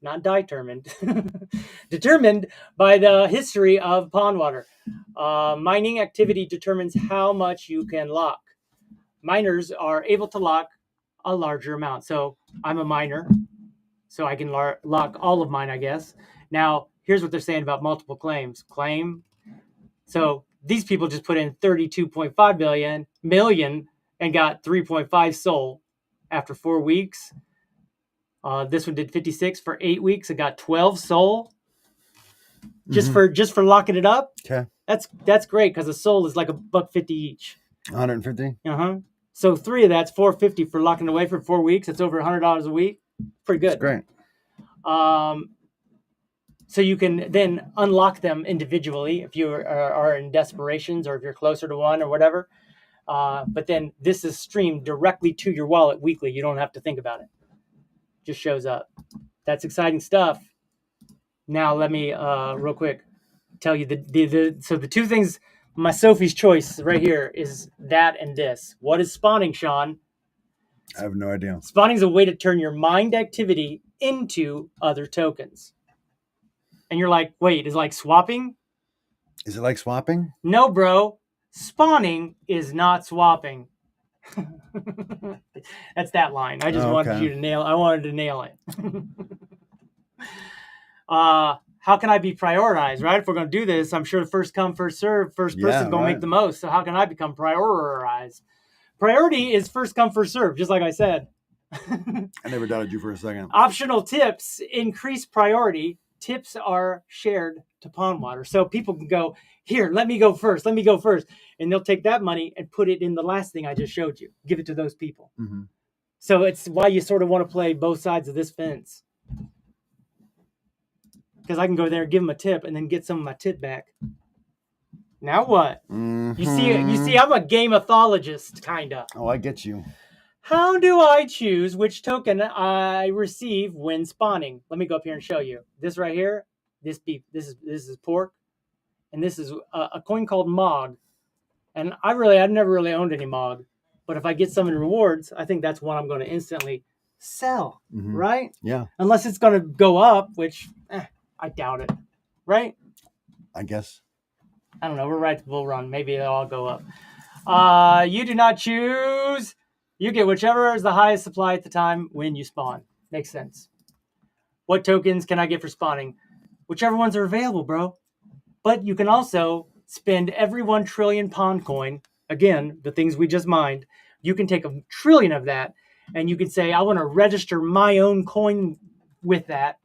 by the history of pond water. Mining activity determines how much you can lock. Miners are able to lock a larger amount. So I'm a miner, so I can lock all of mine, I guess. Now, here's what they're saying about multiple claims. So these people just put in 32.5 million and got 3.5 soul after 4 weeks. This one did 56 for 8 weeks. It got 12 soul just for locking it up. Okay, that's great because a soul is like $1.50 each. 150. So 3 of that's $4.50 for locking away for 4 weeks. That's over $100 a week. Pretty good. That's great. So you can then unlock them individually if you are in desperations or if you're closer to one or whatever. But then this is streamed directly to your wallet weekly. You don't have to think about it. Just shows up. That's exciting stuff. Now let me real quick tell you the 2 things. My Sophie's choice right here is that and this. What is spawning, Sean? I have no idea. Spawning is a way to turn your mined activity into other tokens. And you're like, wait, is it like swapping? Is it like swapping? No, bro. Spawning is not swapping. That's that line. I just wanted you to nail. I wanted to nail it. How can I be prioritized, right? If we're going to do this, I'm sure first come, first serve, first person going to make the most. So how can I become prioritized? Priority is first come, first serve, just like I said. I never doubted you for a second. Optional tips increase priority. Tips are shared to pond water. So people can go, here, let me go first. Let me go first. And they'll take that money and put it in the last thing I just showed you. Give it to those people. Mm-hmm. So it's why you sort of want to play both sides of this fence. Because I can go there, give them a tip, and then get some of my tip back. Now what? Mm-hmm. You see, I'm a gameathologist, kind of. Oh, I get you. How do I choose which token I receive when spawning? Let me go up here and show you. This right here, this beef, this is pork, and this is a coin called Mog. And I've never really owned any Mog, but if I get some in rewards, I think that's one I'm going to instantly sell, right? Yeah. Unless it's going to go up, which I doubt it, right? I guess. I don't know. We're right to bull run. Maybe it'll all go up. You do not choose. You get whichever is the highest supply at the time when you spawn. Makes sense. What tokens can I get for spawning? Whichever ones are available, bro. But you can also spend every 1 trillion pond coin. Again, the things we just mined. You can take 1 trillion of that, and you can say, I want to register my own coin with that.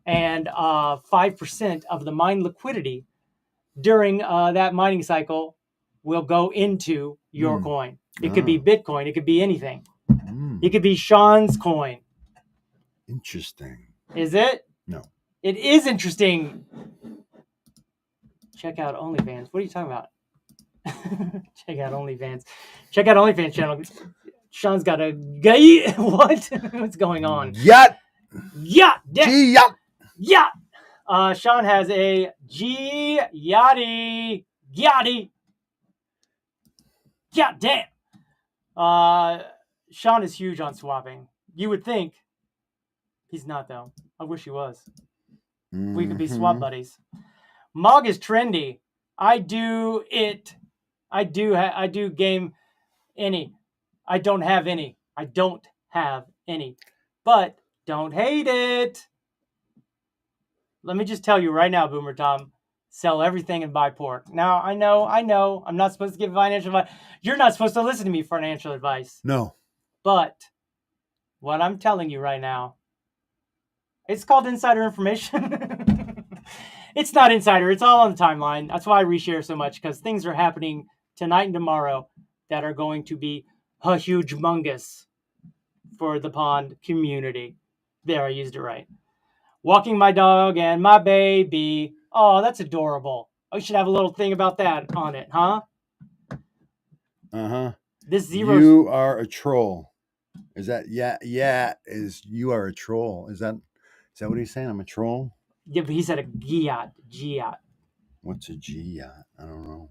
And 5% of the mine liquidity during that mining cycle will go into your coin. It could be Bitcoin. It could be anything. It could be Sean's coin. Interesting. Is it? No. It is interesting. Check out OnlyFans. What are you talking about? Check out OnlyFans. Check out OnlyFans channel. Sean's got a gay. What? What's going on? Yacht. Yacht. Yacht. Yacht. Sean has a G Yachty. Yachty. God damn. Sean is huge on swapping. You would think. He's not, though. I wish he was. We could be swap buddies. Mog is trendy. I do it. I do game any. I don't have any. I don't have any. But don't hate it. Let me just tell you right now, Boomer Tom. Sell everything and buy pork. Now, I know. I'm not supposed to give financial advice. You're not supposed to listen to me for financial advice. No. But what I'm telling you right now, it's called insider information. It's not insider. It's all on the timeline. That's why I reshare so much, because things are happening tonight and tomorrow that are going to be a huge mungus for the pond community. There, I used it right. Walking my dog and my baby. Oh, that's adorable. I should have a little thing about that on it, huh? Uh-huh. This zero. You are a troll. Is that is you are a troll. Is that what he's saying? I'm a troll? Yeah, but he said a giat. Giat. What's a giat? I don't know.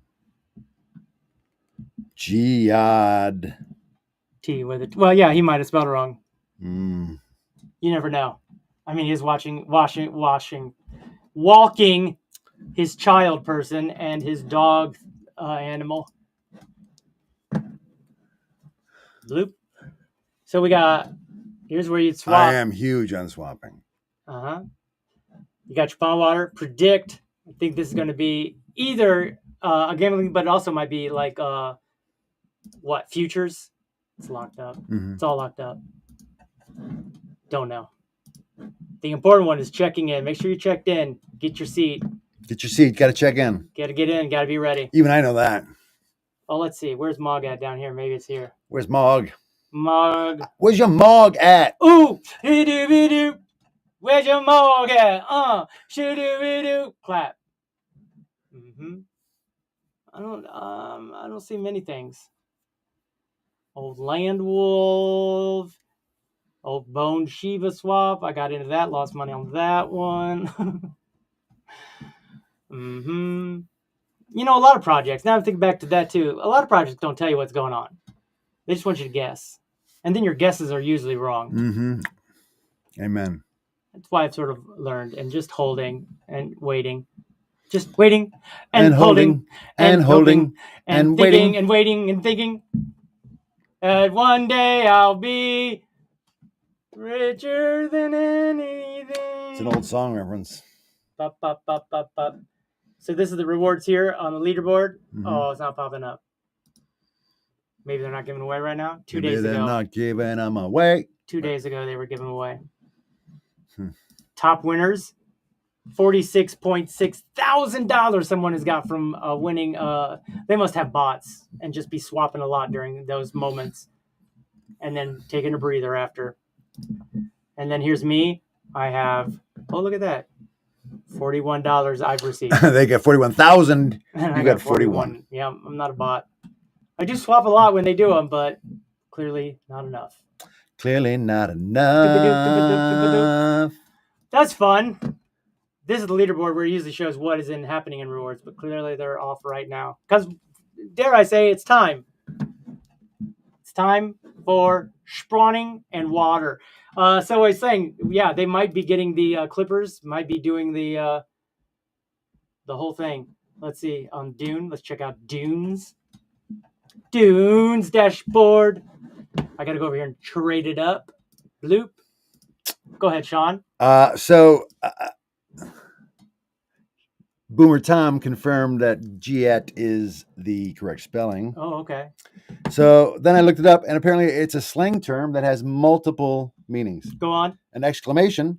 Giad. T with it. Well, yeah, he might have spelled it wrong. You never know. I mean, he's walking his child person and his dog animal. Bloop. So we got, here's where you'd swap. I am huge on swapping. Uh-huh. You got your pond water. Predict. I think this is going to be either a gambling, but it also might be like, futures? It's locked up. It's all locked up. Don't know. The important one is checking in. Make sure you checked in. Get your seat. Get your seat. Got to check in. Got to get in. Got to be ready. Even I know that. Oh, let's see. Where's Mog at down here? Maybe it's here. Where's Mog? Mog. Where's your Mog at? Ooh. Doo-doo-doo. Where's your Mog at? Shoo-doo-doo. Clap. I don't see many things. Old Land Wolf. Old Bone Shiva swap. I got into that. Lost money on that one. You know, a lot of projects. Now I'm thinking back to that too. A lot of projects don't tell you what's going on. They just want you to guess. And then your guesses are usually wrong. Amen. That's why I've sort of learned. And just holding and waiting. just waiting and holding and holding and thinking and waiting and thinking that one day I'll be richer than anything. It's an old song reference. Bop, bop, bop, bop, bop. So this is the rewards here on the leaderboard. Oh, it's not popping up. Maybe they're not giving away right now. 2 days ago. They're not giving them away. 2 days ago, they were giving away. Top winners, $46.6 thousand someone has got from winning. They must have bots and just be swapping a lot during those moments and then taking a breather after. And then here's me. I have, oh, look at that. $41 I've received. They got 41,000. You got 41. Yeah, I'm not a bot. I do swap a lot when they do them, but clearly not enough. Clearly not enough. That's fun. This is the leaderboard where it usually shows what is happening in rewards, but clearly they're off right now. Because, dare I say, it's time. It's time for spawning and water. So I was saying, yeah, they might be getting the clippers, might be doing the whole thing. Let's see, on Dune. Let's check out Dune's dashboard. I got to go over here and trade it up. Bloop. Go ahead, Sean. Boomer Tom confirmed that Gyat is the correct spelling. Oh, okay. So then I looked it up, and apparently it's a slang term that has multiple meanings. Go on. An exclamation.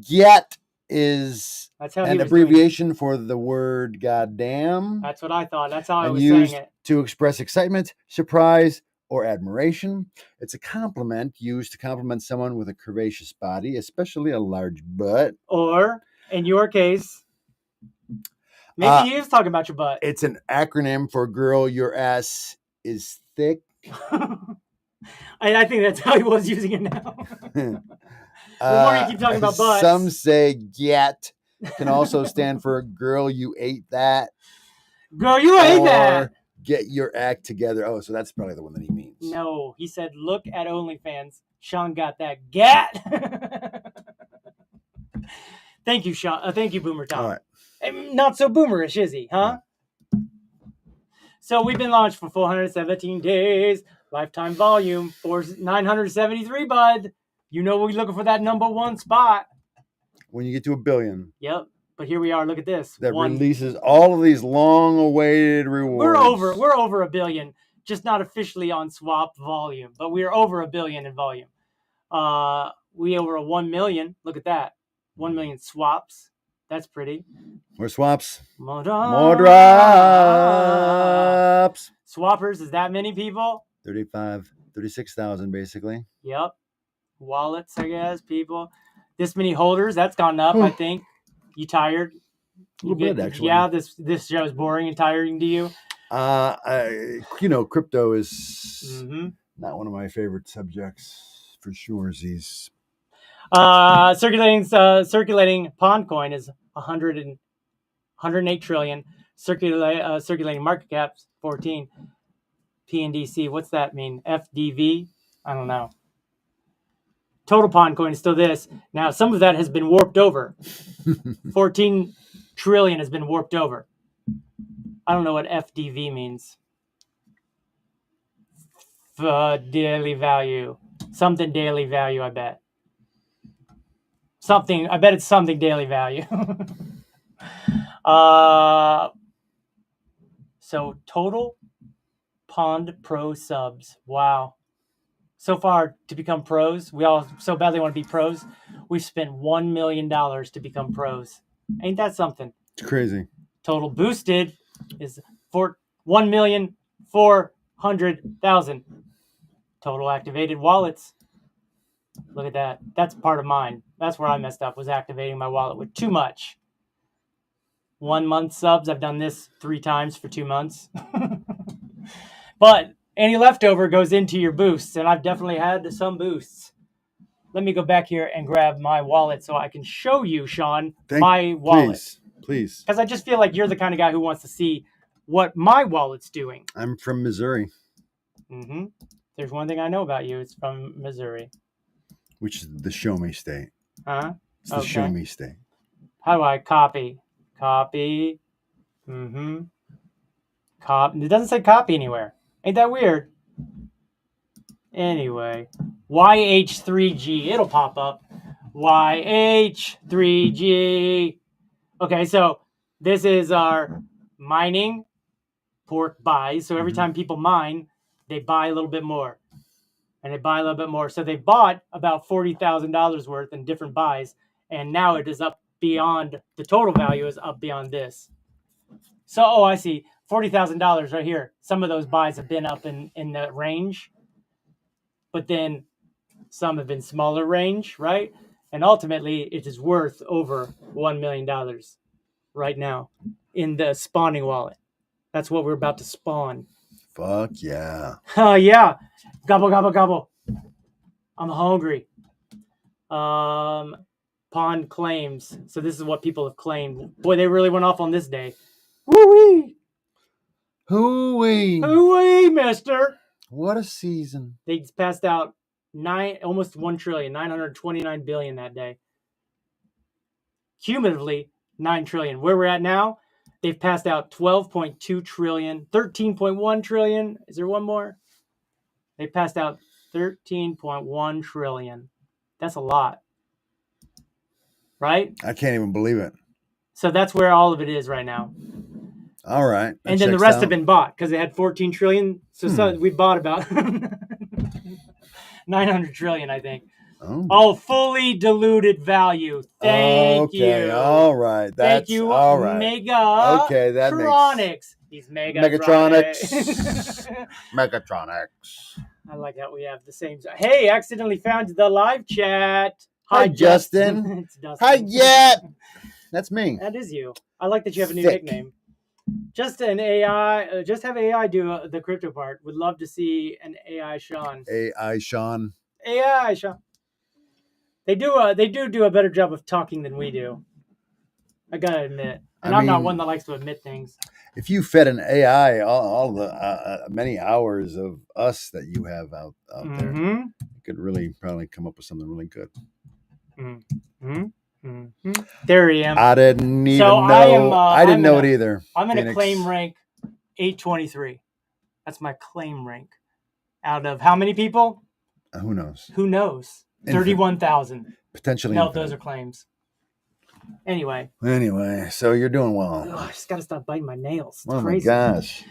Gyat is an abbreviation for the word goddamn. That's what I thought. That's how I was saying it. To express excitement, surprise, or admiration. It's a compliment used to compliment someone with a curvaceous body, especially a large butt. Or, in your case, maybe he was talking about your butt. It's an acronym for girl, your ass is thick. I think that's how he was using it now. The more you keep talking about butts. Some say gyat can also stand for girl, you ate that. Girl, you ate that. Get your act together. Oh, so that's probably the one that he means. No, he said, look at OnlyFans. Sean got that gat. Thank you, Sean. Thank you, Boomer Tom. All right. Not so boomerish, is he? Huh? So we've been launched for 417 days. Lifetime volume for 973, bud. You know we're looking for that number one spot. When you get to 1 billion. Yep. But here we are. Look at this. That releases all of these long-awaited rewards. We're over 1 billion, just not officially on swap volume, but we're over 1 billion in volume. We over 1 million. Look at that. 1 million swaps. That's pretty. More swaps. More drops. Swappers is that many people? 36,000 basically. Yep. Wallets, I guess, people. This many holders, that's gone up, I think. You tired? A little bit, actually. Yeah, this show is boring and tiring to you. Crypto is not one of my favorite subjects for sure. Circulating pond coin is 108 trillion. Circulating market cap 14. PNDC, what's that mean? FDV? I don't know. Total pond coin is still this. Now, some of that has been warped over. 14 trillion has been warped over. I don't know what FDV means. Daily value. Something daily value, I bet. Something, I bet it's something daily value. So total Pond Pro subs. Wow. So far, to become pros, we all so badly want to be pros. We've spent $1 million to become pros. Ain't that something? It's crazy. Total boosted is for 1,400,000. Total activated wallets. Look at that. That's part of mine. That's where I messed up, was activating my wallet with too much. 1 month subs. I've done this 3 times for 2 months. But any leftover goes into your boosts, and I've definitely had some boosts. Let me go back here and grab my wallet so I can show you, Sean, my wallet. Please. Because I just feel like you're the kind of guy who wants to see what my wallet's doing. I'm from Missouri. Mm-hmm. There's one thing I know about you. It's from Missouri. Which is the show me state. Huh? It's the show me state. How do I copy? Copy. It doesn't say copy anywhere. Ain't that weird? Anyway, YH3G. It'll pop up. YH3G. Okay, so this is our mining pork buys. So every time people mine, they buy a little bit more. And they buy a little bit more. So they bought about $40,000 worth in different buys. And now it is up beyond, the total value is up beyond this. So, oh, I see. $40,000 right here. Some of those buys have been up in the range. But then some have been smaller range, right? And ultimately, it is worth over $1 million right now in the spawning wallet. That's what we're about to spawn. Fuck yeah. Oh, yeah. Gobble, gobble, gobble. I'm hungry. Pond claims. So this is what people have claimed. Boy, they really went off on this day. Woo-wee. Hoo-wee. Hoo-wee, mister. What a season. They passed out almost 1 trillion, 929 billion that day. Cumulatively, 9 trillion. Where we're at now, they've passed out 12.2 trillion, 13.1 trillion. Is there one more? They passed out 13.1 trillion. That's a lot. Right? I can't even believe it. So that's where all of it is right now. All right. And then the rest have been bought because they had 14 trillion. So we bought about 900 trillion, I think. Oh, fully diluted value. Thank you. Okay, all right. Thank you, all right. Mega. Okay, that Tronics. These Megatronics. Megatronics. I like how we have the same. Hey, accidentally found the live chat. Hi, Justin. It's Dustin. Hi, Jet. That's me. That is you. I like that you have a new nickname. Just an AI. Just have AI do the crypto part. Would love to see an AI Sean. AI Sean. AI Sean. They do a better job of talking than we do. I gotta admit, and I'm not one that likes to admit things. If you fed an AI all the many hours of us that you have out there, you could really probably come up with something really good. There I am. I didn't even know. I didn't know it either. I'm in a claim rank 823. That's my claim rank. Out of how many people? Who knows? Who knows? 31,000. Potentially. Those are claims. Anyway, so you're doing well. I just gotta stop biting my nails. It's crazy. My gosh.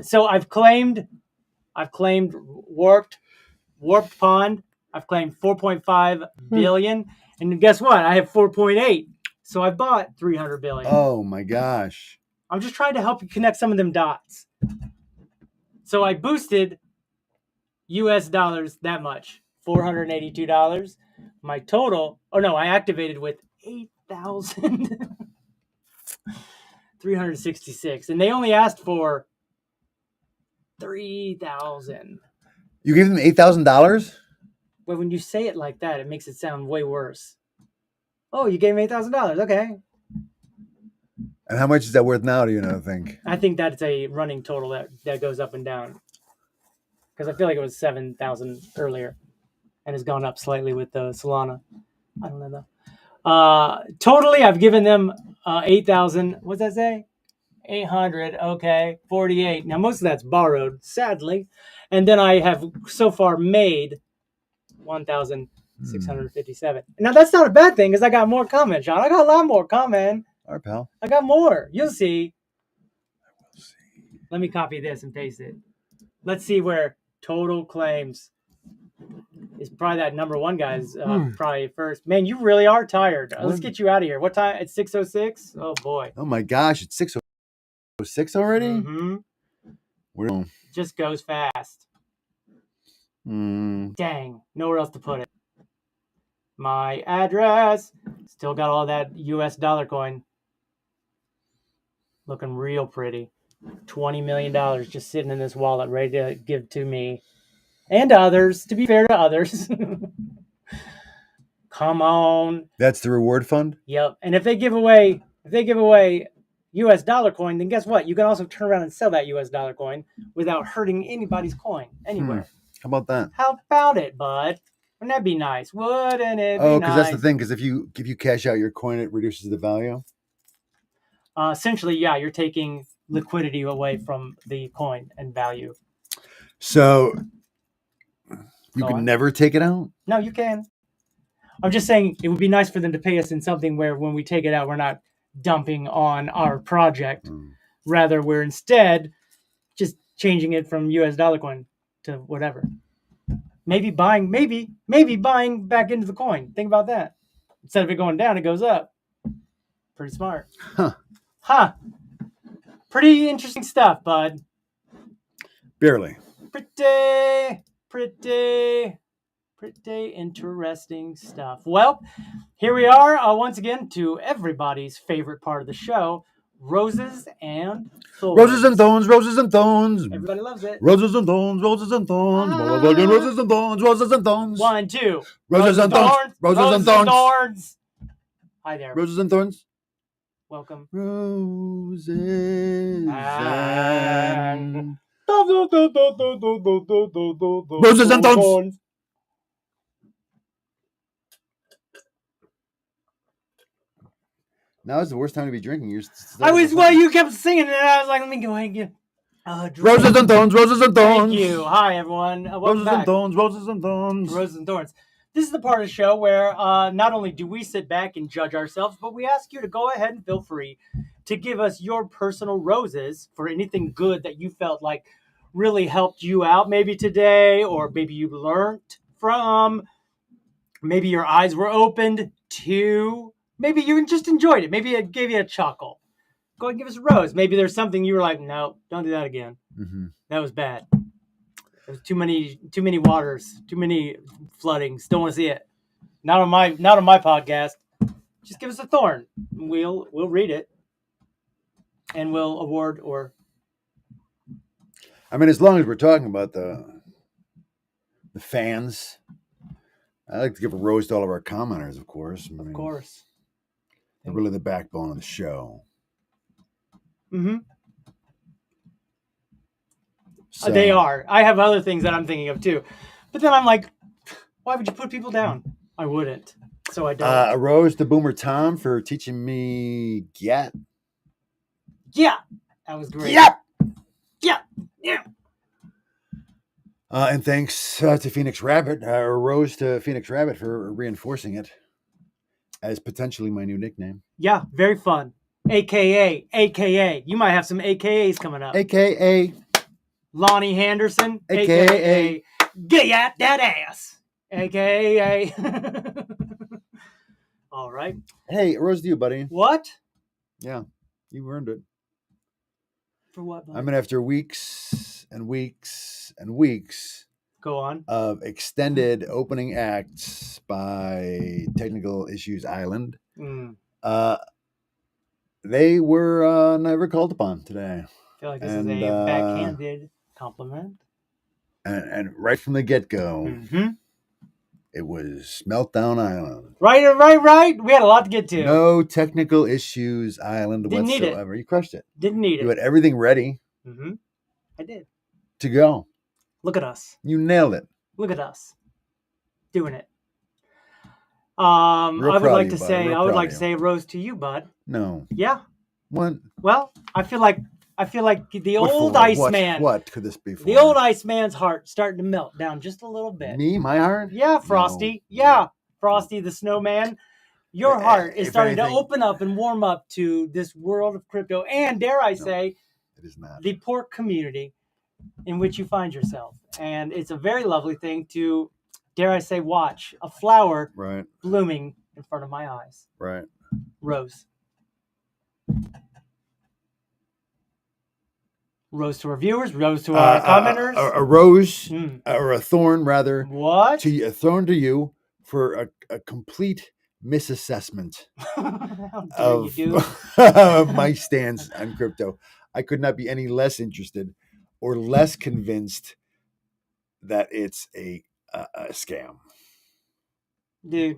So I've claimed warped pond. I've claimed 4.5 billion, and guess what? I have 4.8. So I bought 300 billion. Oh my gosh! I'm just trying to help you connect some of them dots. So I boosted US dollars that much, $482. My total, I activated with 8,366, and they only asked for 3,000. You gave them $8,000? Well, when you say it like that, it makes it sound way worse. Oh, you gave me $8,000. Okay. And how much is that worth now? Do you think? I think that's a running total that goes up and down. Because I feel like it was 7,000 earlier, and has gone up slightly with the Solana. I don't know though. Totally, I've given them 8,000. What's that say? 800. Okay, 48. Now most of that's borrowed, sadly, and then I have so far made 1,657. Now that's not a bad thing because I got more coming, Sean. I got a lot more coming. All right, pal. I got more. You'll see. I will see. Let me copy this and paste it. Let's see where total claims is. Probably that number one guy's probably first. Man, you really are tired. Let's get you out of here. What time? It's 6:06. Oh boy. Oh my gosh! It's 6:06 already. Mm-hmm. Just goes fast. Dang, nowhere else to put it. My address. Still got all that US dollar coin. Looking real pretty. $20 million just sitting in this wallet ready to give to me and others, to be fair to others. Come on. That's the reward fund? Yep. And if they give away US dollar coin, then guess what? You can also turn around and sell that US dollar coin without hurting anybody's coin anywhere. How about that? How about it, bud? Wouldn't that be nice? Wouldn't it be nice? Oh, because that's the thing. Because if you cash out your coin, it reduces the value. essentially, yeah, you're taking liquidity away from the coin and value. So you can never take it out? No, you can. I'm just saying it would be nice for them to pay us in something where when we take it out, we're not dumping on our project. Rather, we're instead just changing it from US dollar coin to whatever. Maybe buying back into the coin. Think about that. Instead of it going down, it goes up. Pretty smart. Huh. Pretty interesting stuff, bud. Barely. Pretty interesting stuff. Well, here we are once again to everybody's favorite part of the show, roses and thorns. Roses and thorns, roses and thorns. Everybody loves it. Roses and thorns, roses and thorns. Roses and thorns, roses and thorns. 1, 2. Roses and thorns, roses and thorns. Hi there. Roses and thorns. Welcome. Roses and roses and thorns. Now is the worst time to be drinking. You kept singing it, and I was like, let me go ahead and get roses and thorns, roses and thorns. Thank you. Hi, everyone. Roses and thorns, roses and thorns. Roses and thorns. This is the part of the show where not only do we sit back and judge ourselves, but we ask you to go ahead and feel free to give us your personal roses for anything good that you felt like really helped you out maybe today, or maybe you learned from. Maybe your eyes were opened to. Maybe you just enjoyed it. Maybe it gave you a chuckle. Go ahead and give us a rose. Maybe there's something you were like, no, don't do that again. That was bad. There's too many waters, too many floodings. Don't want to see it. Not on my podcast. Just give us a thorn. We'll read it, and we'll award or. I mean, as long as we're talking about the fans, I like to give a rose to all of our commenters, of course. Of course. They're really the backbone of the show. So. They are. I have other things that I'm thinking of too. But then I'm like, why would you put people down? I wouldn't. So I don't. A rose to Boomer Tom for teaching me GAT. Yeah. That was great. Yeah. And thanks to Phoenix Rabbit, a rose to Phoenix Rabbit for reinforcing it as potentially my new nickname. Yeah, very fun. AKA. You might have some AKAs coming up. AKA. Lonnie Henderson. AKA. Get at that ass. AKA. All right. Hey, a rose to you, buddy. What? Yeah, you earned it. For what, buddy? I mean, after weeks and weeks and weeks Go on. Of extended opening acts by Technical Issues Island, they were never called upon today. I feel like this is a backhanded compliment. And right from the get-go, it was Meltdown Island. Right. We had a lot to get to. No Technical Issues Island Didn't whatsoever. Need it. You crushed it. Didn't need it. You had everything ready. I did. To go. Look at us. You nailed it. Look at us. Doing it. I would like to say a rose to you, bud. No. Yeah. What? Well, I feel like the old Iceman. What could this be for? The old Iceman's heart starting to melt down just a little bit. Me? My heart? Yeah, Frosty. No. Yeah, Frosty the Snowman. Your heart is starting to open up and warm up to this world of crypto, and dare I say, it is not. The pork community in which you find yourself. And it's a very lovely thing to, dare I say, watch a flower blooming in front of my eyes. Right. Rose. Rose to our viewers, rose to our commenters. A rose, or a thorn, rather. What? A thorn to you for a complete misassessment of my stance on crypto. I could not be any less interested or less convinced that it's a scam. Dude,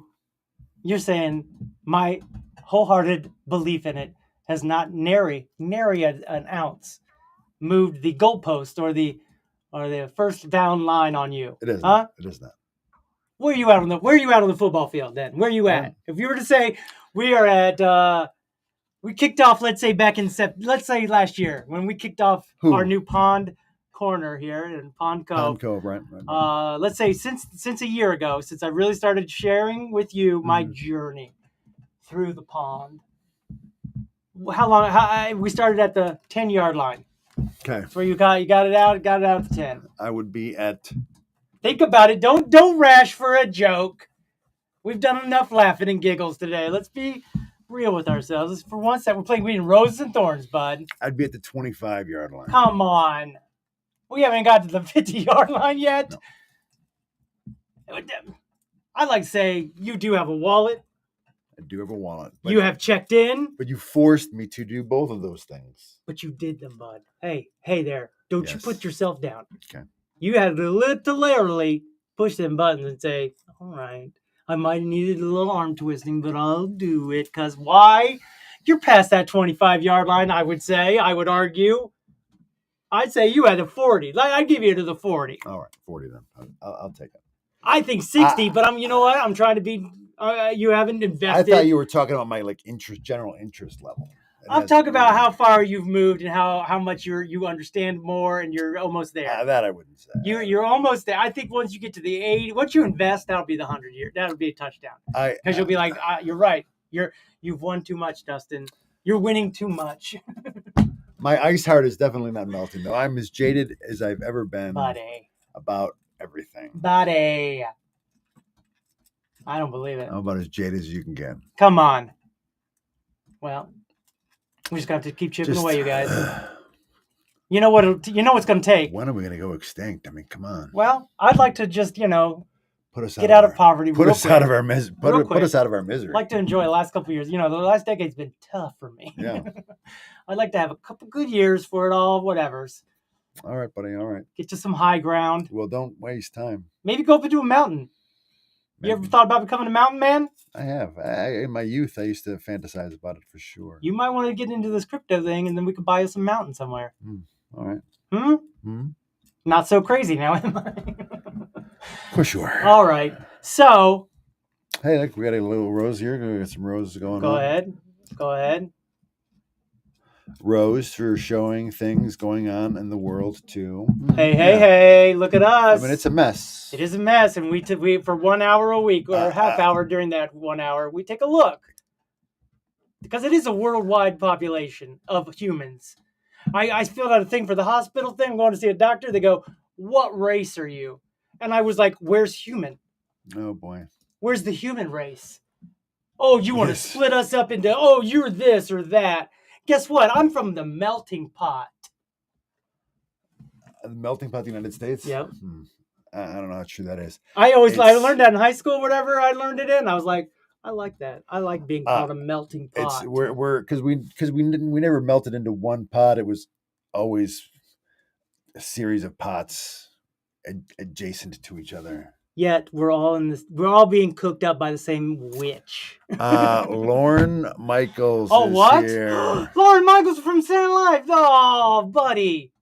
you're saying my wholehearted belief in it has not nary an ounce moved the goalpost or the first down line on you. It is huh? Not. It is not. Where are you at on the football field then? Where are you at? If you were to say we are at We kicked off, let's say last year when we kicked off our new pond corner here in Pond Cove. Pond Cove, right. Let's say since a year ago, since I really started sharing with you my journey through the pond. How long? We started at the 10-yard line. Okay. That's where you got it out at the 10. I would be at. Think about it. Don't rash for a joke. We've done enough laughing and giggles today. Let's be real with ourselves. For once that we're playing between roses and thorns, bud. I'd be at the 25-yard line. Come on. We haven't got to the 50-yard line yet. No. I'd like to say you do have a wallet. I do have a wallet. You have checked in. But you forced me to do both of those things. But you did them, bud. Hey there. Don't you put yourself down. Okay. You had to literally push them buttons and say, all right, I might have needed a little arm twisting, but I'll do it. Because why? You're past that 25-yard line, I would argue. I'd say you had a 40. I'd give you to the 40. All right, 40 then. I'll take it. I think 60, but you know what? I'm trying to be. You haven't invested. I thought you were talking about my general interest level. I'm talking about how far you've moved and how much you understand more, and you're almost there. That I wouldn't say. You're almost there. I think once you get to the 80, once you invest, that'll be the 100-year. That'll be a touchdown. Because you'll be like, you're right. You've won too much, Dustin. You're winning too much. My ice heart is definitely not melting, though. I'm as jaded as I've ever been about everything. Buddy. I don't believe it. I'm about as jaded as you can get. Come on. Well, we just got to keep chipping away, you guys. You know what's going to take. When are we going to go extinct? I mean, come on. Well, I'd like to just, get out of poverty. Put us out of our misery. Put us out of our misery. I'd like to enjoy the last couple of years. The last decade's been tough for me. Yeah. I'd like to have a couple good years for it all, whatevers. All right, buddy. All right. Get to some high ground. Well, don't waste time. Maybe go up into a mountain. Maybe. You ever thought about becoming a mountain man? I have. In my youth, I used to fantasize about it for sure. You might want to get into this crypto thing, and then we could buy us a mountain somewhere. All right. Not so crazy now, am I? For sure. All right. So. Hey, look, we got a little rose here. We got some roses going on. Go ahead. Rose for showing things going on in the world too. Hey! Look at us. I mean, it's a mess. It is a mess, and we for 1 hour a week or a half hour during that 1 hour, we take a look because it is a worldwide population of humans. I filled out a thing for the hospital thing. I'm going to see a doctor. They go, "What race are you?" And I was like, "Where's human?" Oh boy. Where's the human race? Oh, you want to split us up into? Oh, you're this or that. Guess what? I'm from the melting pot. The melting pot of the United States? Yep. I don't know how true that is. I learned that in high school, whatever I learned it in. I was like, I like that. I like being called a melting pot. Because we never melted into one pot. It was always a series of pots adjacent to each other. Yet we're all being cooked up by the same witch. Lorne Michaels. Oh, what? Here. Lorne Michaels from Saturday Night Live. Oh, buddy.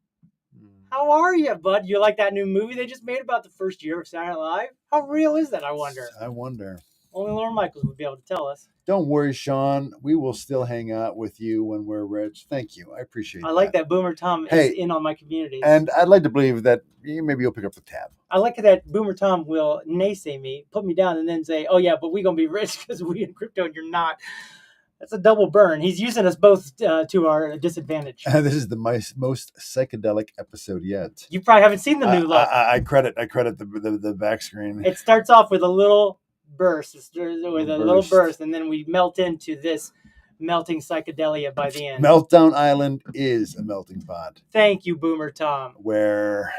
How are you, bud? You like that new movie they just made about the first year of Saturday Night Live? How real is that, I wonder? Only Lorne Michaels would be able to tell us. Don't worry, Sean. We will still hang out with you when we're rich. Thank you. I appreciate it. I like that Boomer Tom is in on my communities. And I'd like to believe that maybe you'll pick up the tab. I like that Boomer Tom will naysay me, put me down, and then say, oh, yeah, but we're going to be rich because we in crypto and you're not. That's a double burn. He's using us both to our disadvantage. This is the most psychedelic episode yet. You probably haven't seen the new look. I credit the back screen. It starts off with a little burst, and then we melt into this melting psychedelia by the end. Meltdown Island is a melting pot. Thank you, Boomer Tom. Where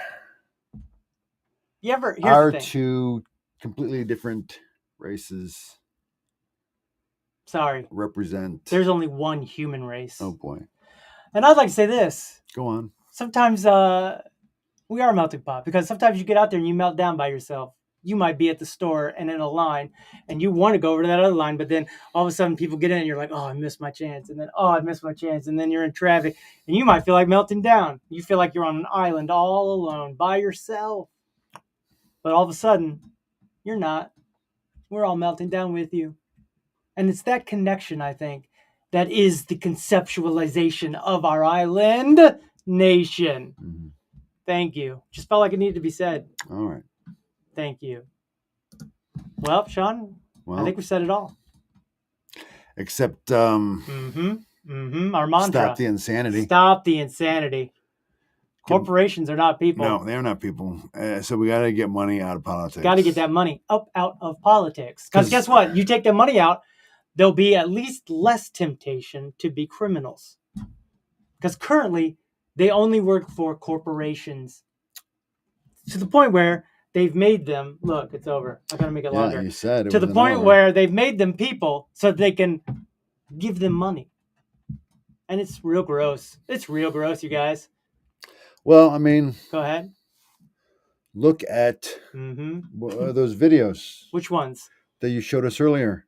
our two completely different races represent. There's only one human race. Oh boy. And I'd like to say this. Go on. Sometimes we are a melting pot because sometimes you get out there and you melt down by yourself. You might be at the store and in a line and you want to go over to that other line, but then all of a sudden people get in and you're like, oh, I missed my chance. And then, oh, I missed my chance. And then you're in traffic and you might feel like melting down. You feel like you're on an island all alone by yourself. But all of a sudden, you're not. We're all melting down with you. And it's that connection, I think, that is the conceptualization of our island nation. Mm-hmm. Thank you. Just felt like it needed to be said. All right. Thank you. Well, Sean, I think we said it all. Except our mantra. Stop the insanity. Stop the insanity. Corporations are not people. No, they're not people. So we got to get money out of politics. Got to get that money out of politics. Because guess what? You take that money out, there'll be at least less temptation to be criminals. Because currently, they only work for corporations. To the point where they've made them, look, it's over. I got to make it longer. You said it. To the point where they've made them people so they can give them money. And it's real gross. It's real gross, you guys. Well, I mean, go ahead. Look at those videos. Which ones? That you showed us earlier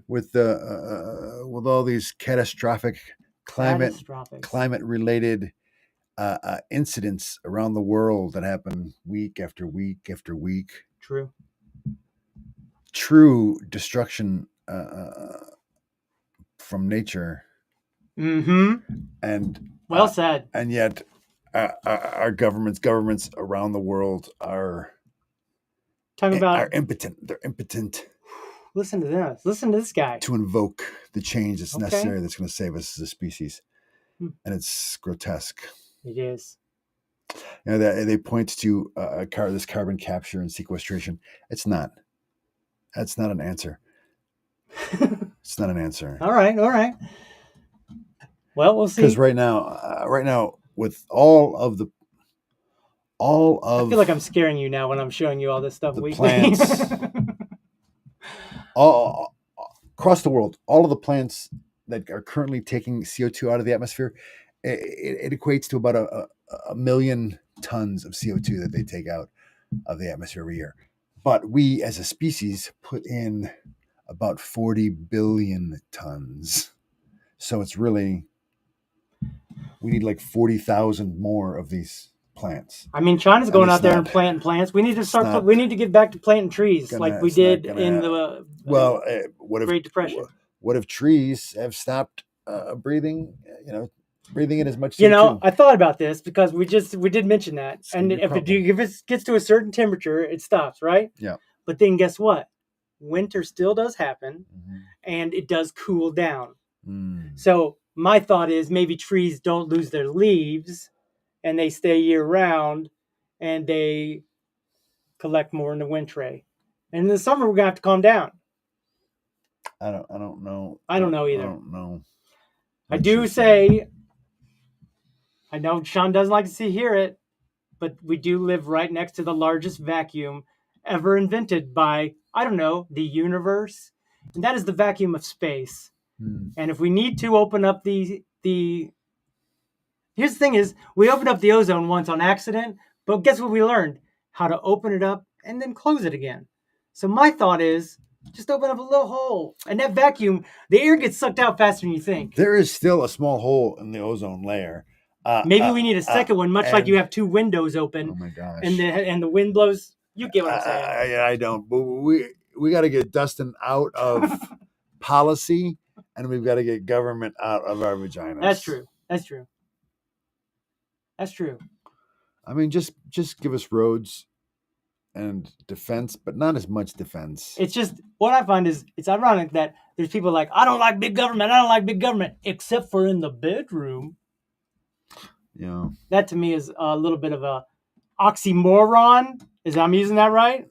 with all these catastrophic climate-related incidents around the world that happen week after week after week. True destruction from nature. And well said. And yet, our governments around the world are impotent. They're impotent. Listen to this. Listen to this guy. To invoke the change that's necessary, that's going to save us as a species, and it's grotesque. It is. You know, they point to this carbon capture and sequestration. It's not. That's not an answer. It's not an answer. All right. Well, we'll see. Because right now, with all of I feel like I'm scaring you now when I'm showing you all this stuff. The plants, all across the world, all of the plants that are currently taking CO2 out of the atmosphere, it equates to about a million tons of CO2 that they take out of the atmosphere every year. But we, as a species, put in about 40 billion tons. So it's really, we need like 40,000 more of these plants. I mean, China's going out there and planting plants. We need to start. We need to get back to planting trees like we did in the Great Depression. What if trees have stopped breathing? Breathing in as much CO2? I thought about this because we did mention that, and if it gets to a certain temperature, it stops, right? Yeah. But then guess what? Winter still does happen, and it does cool down. So my thought is maybe trees don't lose their leaves and they stay year round and they collect more in the winter. And in the summer, we're going to have to calm down. I don't know. I don't know either. I don't know. I do say, I know Sean doesn't like to hear it, but we do live right next to the largest vacuum ever invented by, I don't know, the universe. And that is the vacuum of space. And if we need to open up the here's the thing is, we opened up the ozone once on accident, but guess what we learned? How to open it up and then close it again. So my thought is, just open up a little hole. And that vacuum, the air gets sucked out faster than you think. There is still a small hole in the ozone layer. Maybe we need a second one, much like you have two windows open. Oh my gosh. And the wind blows. You get what I'm saying. I don't. But we got to get DUSTiN out of policy. And we've got to get government out of our vaginas. That's true. I mean, just give us roads and defense, but not as much defense. It's just, what I find is, it's ironic that there's people like, I don't like big government, except for in the bedroom. Yeah. That to me is a little bit of a oxymoron. I'm using that right?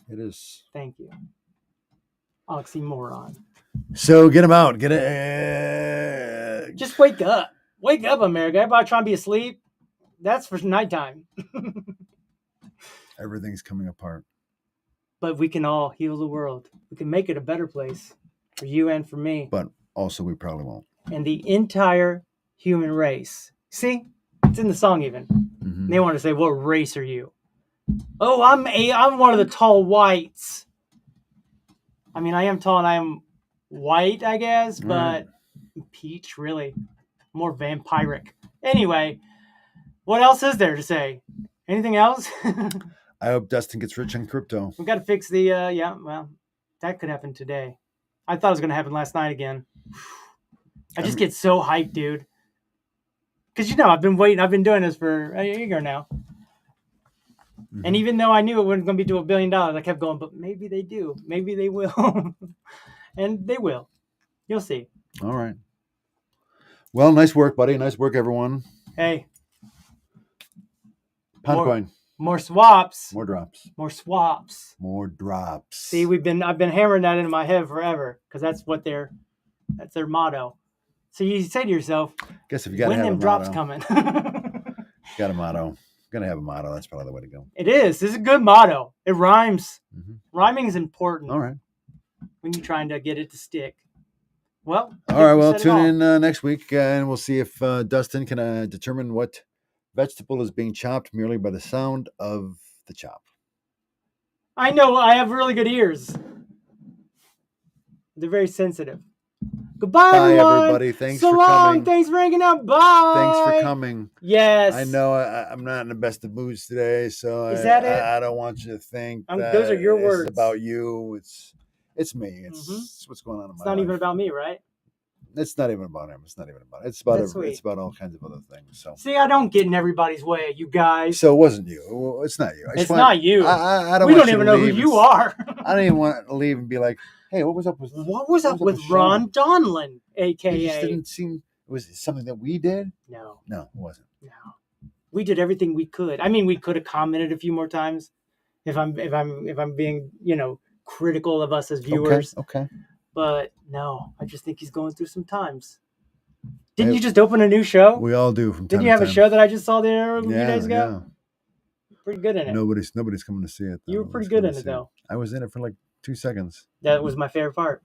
It is. Thank you. Oxymoron. So get them out. Get it. Just wake up. Wake up, America. Everybody trying to be asleep. That's for nighttime. Everything's coming apart. But we can all heal the world. We can make it a better place for you and for me. But also we probably won't. And the entire human race. See? It's in the song even. They want to say, what race are you? Oh, I'm one of the tall whites. I mean, I am tall and I am white, I guess, but peach, really. More vampiric. Anyway, what else is there to say? Anything else? I hope DUSTiN gets rich on crypto. We've got to fix the, that could happen today. I thought it was going to happen last night again. I just get so hyped, dude. Because, you know, I've been waiting. I've been doing this for a year now. Mm-hmm. And even though I knew it wasn't going to be to $1 billion, I kept going, but maybe they do. Maybe they will. And they will. You'll see. All right. Well, nice work, buddy. Nice work, everyone. Hey. Pound coin. More swaps. More drops. More swaps. More drops. See, I've been hammering that into my head forever because that's their motto. So you say to yourself, guess if you got when them drops coming. Got a motto. Gonna have a motto. That's probably the way to go. It is. This is a good motto. It rhymes. Mm-hmm. Rhyming is important. All right. When you're trying to get it to stick. Well. All right. Well, tune in next week and we'll see if DUSTiN can determine what vegetable is being chopped merely by the sound of the chop. I know. I have really good ears. They're very sensitive. Goodbye, everyone. Everybody. Thanks so for long. coming. Thanks for hanging out. Bye. Thanks for coming. Yes. I know I'm not in the best of moods today, so is that it? I don't want you to think that those are your words. It's about you. It's me. It's what's going on in my life. It's not even about me, right? It's not even about him. It's not even about it. It's about all kinds of other things. So see, I don't get in everybody's way, you guys. So it wasn't you. It's not you. Not you. I don't. We don't even know who you are. I don't even want to leave and be like, hey, what was up with Ron Donlin, aka? It just didn't seem. Was it something that we did? No, it wasn't. No, we did everything we could. I mean, we could have commented a few more times, if I'm being critical of us as viewers. Okay. But no, I just think he's going through some times. Didn't you just open a new show? We all do from time to time. Didn't you have a show that I just saw there a few days ago? Yeah. Pretty good in it. Nobody's coming to see it. You were pretty good in it, though. I was in it for like 2 seconds. That was my favorite part.